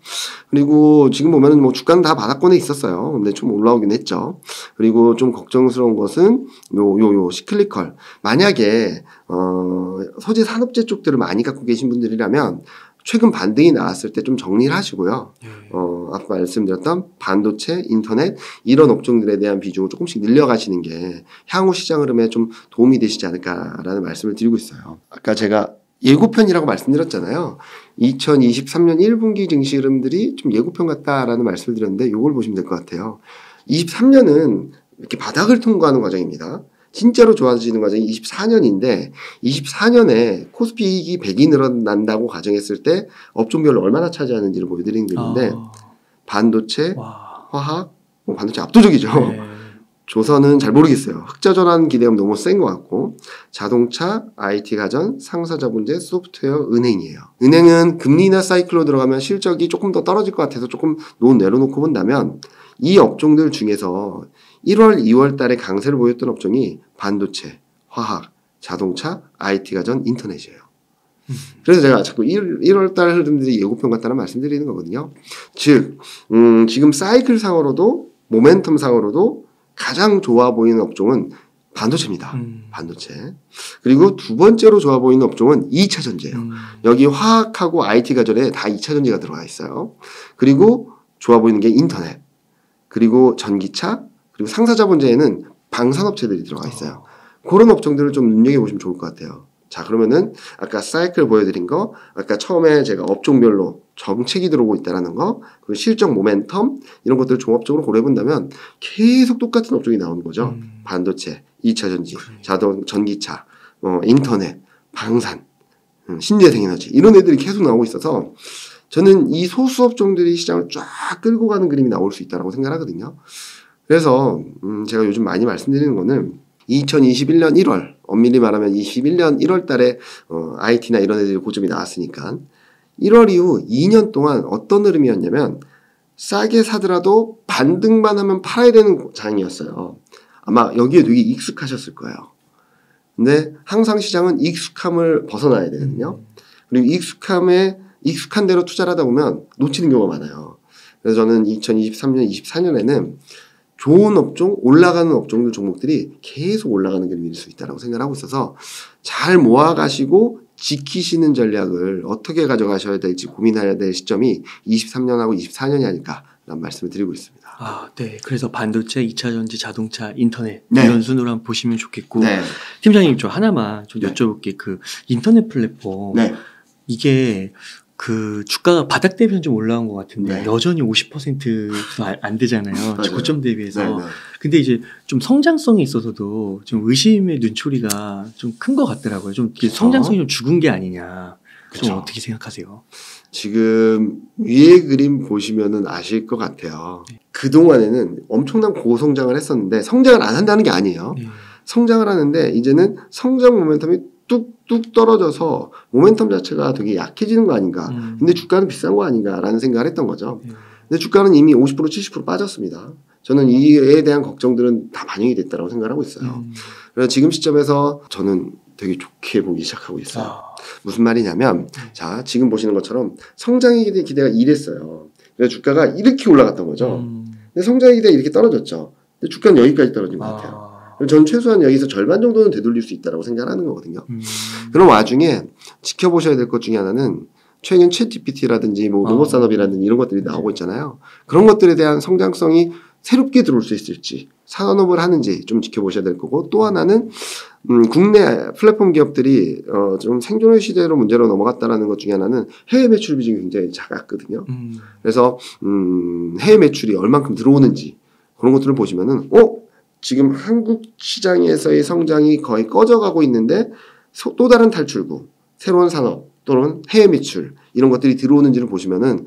그리고 지금 보면은 뭐 주가는 다 바닥권에 있었어요. 근데 좀 올라오긴 했죠. 그리고 좀 걱정스러운 것은 요 시클리컬. 만약에 소재 산업재 쪽들을 많이 갖고 계신 분들이라면 최근 반등이 나왔을 때 좀 정리를 하시고요. 아까 말씀드렸던 반도체, 인터넷 이런 업종들에 대한 비중을 조금씩 늘려가시는 게 향후 시장 흐름에 좀 도움이 되시지 않을까라는 말씀을 드리고 있어요. 아까 제가 예고편이라고 말씀드렸잖아요. 2023년 1분기 증시 흐름들이 좀 예고편 같다라는 말씀을 드렸는데 이걸 보시면 될 것 같아요. 23년은 이렇게 바닥을 통과하는 과정입니다. 진짜로 좋아지는 과정이 24년인데 24년에 코스피 이익이 100이 늘어난다고 가정했을 때 업종별로 얼마나 차지하는지를 보여드리는 건데 반도체, 화학, 반도체 압도적이죠. 조선은 잘 모르겠어요. 흑자 전환 기대감 너무 센 것 같고 자동차, IT 가전, 상사자본재, 소프트웨어, 은행이에요. 은행은 금리나 사이클로 들어가면 실적이 조금 더 떨어질 것 같아서 조금 내려놓고 본다면 이 업종들 중에서 1월, 2월 달에 강세를 보였던 업종이 반도체, 화학, 자동차, IT 가전, 인터넷이에요. 그래서 제가 자꾸 1월 달 흐름들이 예고편 같다는 말씀드리는 거거든요. 즉 지금 사이클 상으로도 모멘텀 상으로도 가장 좋아 보이는 업종은 반도체입니다. 반도체. 그리고 두 번째로 좋아 보이는 업종은 2차 전지예요. 여기 화학하고 IT 가전에 다 2차 전지가 들어가 있어요. 그리고 좋아 보이는 게 인터넷. 그리고 전기차. 그리고 상사자본재에는 방산업체들이 들어가 있어요. 그런 업종들을 좀 눈여겨보시면 좋을 것 같아요. 자, 그러면은 아까 사이클 보여드린 거, 아까 처음에 제가 업종별로 정책이 들어오고 있다는 거, 그리고 실적 모멘텀 이런 것들을 종합적으로 고려해본다면 계속 똑같은 업종이 나오는 거죠. 반도체, 2차 전지, 전기차, 인터넷, 방산, 신재생에너지 이런 애들이 계속 나오고 있어서 저는 이 소수 업종들이 시장을 쫙 끌고 가는 그림이 나올 수 있다고 생각하거든요. 그래서 제가 요즘 많이 말씀드리는 거는 2021년 1월, 엄밀히 말하면 21년 1월 달에 IT나 이런 애들이 고점이 나왔으니까 1월 이후 2년 동안 어떤 흐름이었냐면 싸게 사더라도 반등만 하면 팔아야 되는 장이었어요. 아마 여기에 되게 익숙하셨을 거예요. 근데 항상 시장은 익숙함을 벗어나야 되거든요. 그리고 익숙한 대로 투자를 하다 보면 놓치는 경우가 많아요. 그래서 저는 2023년, 24년에는 좋은 업종, 올라가는 업종들 종목들이 계속 올라가는 그림일 수 있다고 생각하고 있어서 잘 모아가시고 지키시는 전략을 어떻게 가져가셔야 될지 고민해야 될 시점이 23년하고 24년이 아닐까라는 말씀을 드리고 있습니다. 아, 네. 그래서 반도체, 2차 전지, 자동차, 인터넷 이런 순으로 한번 보시면 좋겠고 팀장님 저 하나만 좀 여쭤볼게. 그 인터넷 플랫폼 이게 그 주가가 바닥 대비는 좀 올라온 것 같은데 여전히 50%도 안 되잖아요. 고점 대비해서. 근데 이제 좀 성장성에 있어서도 좀 의심의 눈초리가 좀 큰 것 같더라고요. 좀 성장성이 좀 죽은 게 아니냐. 좀 어떻게 생각하세요? 지금 위에 그림 보시면은 아실 것 같아요. 그동안에는 엄청난 고성장을 했었는데 성장을 안 한다는 게 아니에요. 성장을 하는데 이제는 성장 모멘텀이 뚝뚝 떨어져서 모멘텀 자체가 되게 약해지는 거 아닌가. 근데 주가는 비싼 거 아닌가라는 생각을 했던 거죠. 근데 주가는 이미 50% 70% 빠졌습니다. 저는 이에 대한 걱정들은 다 반영이 됐다고 생각하고 있어요. 그래서 지금 시점에서 저는 되게 좋게 보기 시작하고 있어요. 무슨 말이냐면 자 지금 보시는 것처럼 성장의 기대가 이랬어요. 그래서 주가가 이렇게 올라갔던 거죠. 근데 성장의 기대가 이렇게 떨어졌죠. 근데 주가는 여기까지 떨어진 것 같아요. 전 최소한 여기서 절반 정도는 되돌릴 수 있다고 생각하는 거거든요. 그런 와중에 지켜보셔야 될 것 중에 하나는 최근 챗GPT라든지 뭐 로봇 산업이라든지 이런 것들이 나오고 있잖아요. 그런 것들에 대한 성장성이 새롭게 들어올 수 있을지 산업을 하는지 좀 지켜보셔야 될 거고 또 하나는 국내 플랫폼 기업들이 좀 생존의 시대로 문제로 넘어갔다라는 것 중에 하나는 해외 매출 비중이 굉장히 작았거든요. 그래서 해외 매출이 얼만큼 들어오는지 그런 것들을 보시면은 지금 한국 시장에서의 성장이 거의 꺼져가고 있는데 또 다른 탈출구, 새로운 산업 또는 해외 매출 이런 것들이 들어오는지를 보시면은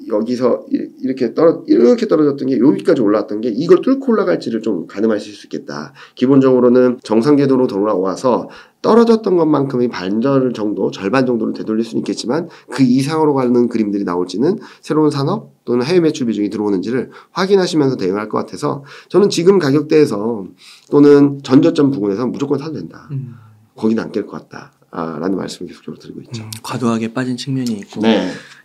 여기서 이렇게 떨어졌던 게 여기까지 올라왔던 게 이걸 뚫고 올라갈지를 좀 가늠하실 수 있겠다. 기본적으로는 정상 궤도로 돌아와서 떨어졌던 것만큼의 절반 정도를 되돌릴 수는 있겠지만 그 이상으로 가는 그림들이 나올지는 새로운 산업 또는 해외 매출 비중이 들어오는지를 확인하시면서 대응할 것 같아서 저는 지금 가격대에서 또는 전저점 부근에서 무조건 사도 된다. 거기는 안 깰 것 같다. 라는 말씀을 계속적으로 드리고 있죠. 과도하게 빠진 측면이 있고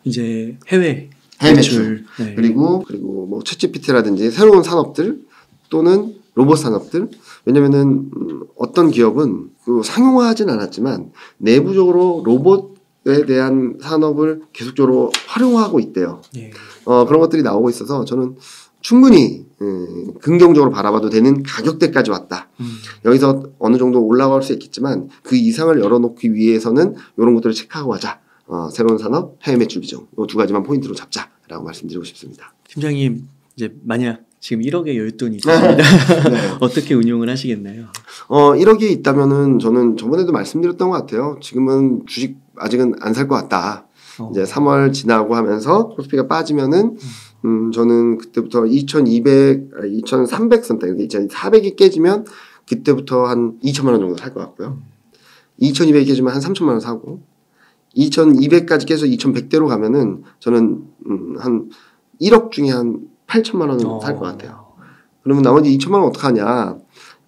이제 해외 매출 그리고 뭐 챗GPT라든지 새로운 산업들 또는 로봇 산업들 왜냐면은 어떤 기업은 상용화하진 않았지만 내부적으로 로봇에 대한 산업을 계속적으로 활용하고 있대요. 그런 것들이 나오고 있어서 저는 충분히 긍정적으로 바라봐도 되는 가격대까지 왔다. 여기서 어느 정도 올라갈 수 있겠지만 그 이상을 열어놓기 위해서는 이런 것들을 체크하고 하자. 새로운 산업, 해외 매출 비중 이 두 가지만 포인트로 잡자라고 말씀드리고 싶습니다. 팀장님 이제 만약 지금 1억의 여윳돈이 있습니다. 어떻게 운용을 하시겠나요? 1억이 있다면은 저는 저번에도 말씀드렸던 것 같아요. 지금은 주식 아직은 안 살 것 같다. 이제 3월 지나고 하면서 코스피가 빠지면은 저는 그때부터 2300선대, 2400이 깨지면 그때부터 한 2천만 원 정도 살 것 같고요. 2200이 깨지면 한 3천만 원 사고, 2200까지 깨서 2100대로 가면은 저는 한 1억 중에 한 8천만 원은 살 것 같아요. 그러면 나머지 2천만 원 어떡하냐.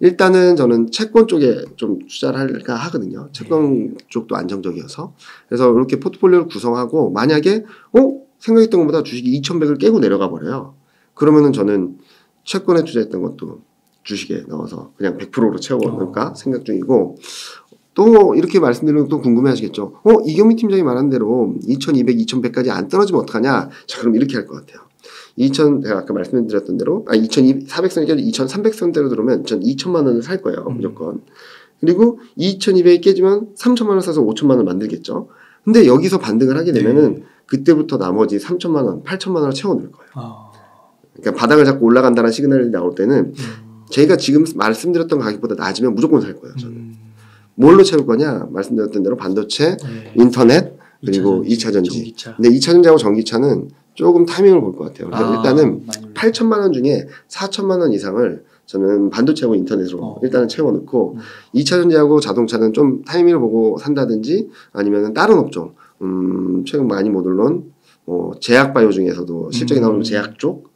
일단은 저는 채권 쪽에 좀 투자를 할까 하거든요. 채권 쪽도 안정적이어서. 그래서 이렇게 포트폴리오를 구성하고 만약에 생각했던 것보다 주식이 2100을 깨고 내려가 버려요. 그러면은 저는 채권에 투자했던 것도 주식에 넣어서 그냥 100%로 채워놓을까 생각 중이고, 또 이렇게 말씀드리면 또 궁금해 하시겠죠. 이경민 팀장이 말한 대로 2200, 2100까지 안 떨어지면 어떡하냐. 자, 그럼 이렇게 할 것 같아요. 제가 아까 말씀드렸던 대로 2400선이 2300선대로 들어오면 전 2천만 원을 살 거예요. 무조건. 그리고 2200이 깨지면 3천만 원 사서 5천만 원 만들겠죠. 근데 여기서 반등을 하게 되면은 그때부터 나머지 3천만 원, 8천만 원을 채워넣을 거예요. 그러니까 바닥을 잡고 올라간다는 시그널이 나올 때는 제가 지금 말씀드렸던 가격보다 낮으면 무조건 살 거예요. 저는. 뭘로 채울 거냐? 말씀드렸던 대로 반도체, 인터넷, 그리고 2차전지. 전기차. 근데 2차전지하고 전기차는 조금 타이밍을 볼 것 같아요. 그래서 일단은 8천만 원 중에 4천만 원 이상을 저는 반도체하고 인터넷으로 일단은 채워넣고 2차전지하고 자동차는 좀 타이밍을 보고 산다든지 아니면 다른 업종, 최근 많이 못 올라온 제약바이오 중에서도 실적이 나오는 제약 쪽,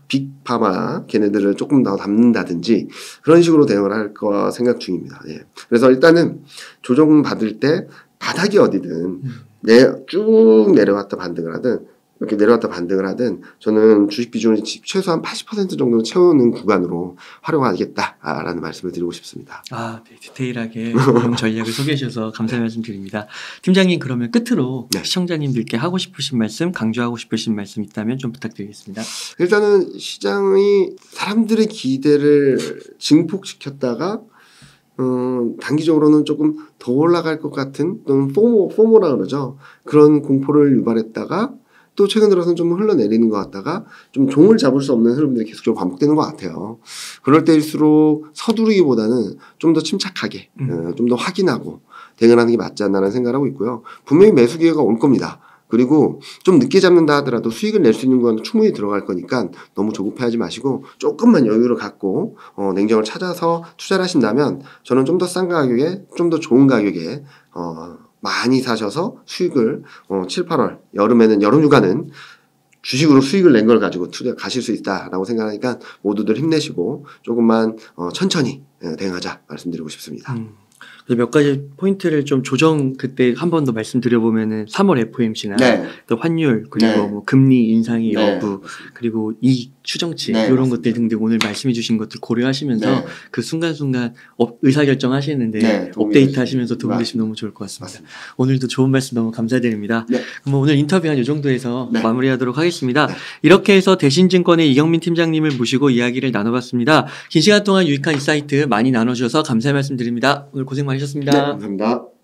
빅파마 걔네들을 조금 더 담는다든지 그런 식으로 대응을 할 거 생각 중입니다. 예. 그래서 일단은 조정 받을 때 바닥이 어디든 쭉 내려왔다 반등을 하든 이렇게 내려왔다 반등을 하든 저는 주식 비중을 최소한 80% 정도 채우는 구간으로 활용하겠다라는 말씀을 드리고 싶습니다. 네, 디테일하게 이용 전략을 소개해 주셔서 감사의 말씀 드립니다. 팀장님, 그러면 끝으로 시청자님들께 하고 싶으신 말씀, 강조하고 싶으신 말씀 있다면 좀 부탁드리겠습니다. 일단은 시장이 사람들의 기대를 증폭시켰다가 단기적으로는 조금 더 올라갈 것 같은 또는 포모라 그러죠. 그런 공포를 유발했다가 또 최근 들어서는 좀 흘러내리는 것 같다가 좀 종을 잡을 수 없는 흐름들이 계속적으로 반복되는 것 같아요. 그럴 때일수록 서두르기보다는 좀 더 침착하게 좀 더 확인하고 대응하는 게 맞지 않나라는 생각을 하고 있고요. 분명히 매수 기회가 올 겁니다. 그리고 좀 늦게 잡는다 하더라도 수익을 낼 수 있는 건 충분히 들어갈 거니까 너무 조급해하지 마시고 조금만 여유를 갖고 냉정을 찾아서 투자를 하신다면 저는 좀 더 싼 가격에 좀 더 좋은 가격에 많이 사셔서 수익을 7, 8월 여름에는 여름휴가는 주식으로 수익을 낸 걸 가지고 투자 가실 수 있다라고 생각하니까 모두들 힘내시고 조금만 천천히 대응하자 말씀드리고 싶습니다. 몇 가지 포인트를 좀 조정 그때 한 번 더 말씀드려보면은 3월 FOMC나 또 환율 그리고 뭐 금리 인상의 여부 그리고 이익 추정치 이런 것들 등등 오늘 말씀해주신 것들 고려하시면서 그 순간순간 의사결정 하시는데 업데이트 하시면서 도움 되시면 너무 좋을 것 같습니다. 맞습니다. 오늘도 좋은 말씀 너무 감사드립니다. 그럼 오늘 인터뷰 한 이 정도에서 마무리하도록 하겠습니다. 이렇게 해서 대신증권의 이경민 팀장님을 모시고 이야기를 나눠봤습니다. 긴 시간 동안 유익한 인사이트 많이 나눠주셔서 감사의 말씀드립니다. 오늘 고생 많으셨습니다. 감사합니다.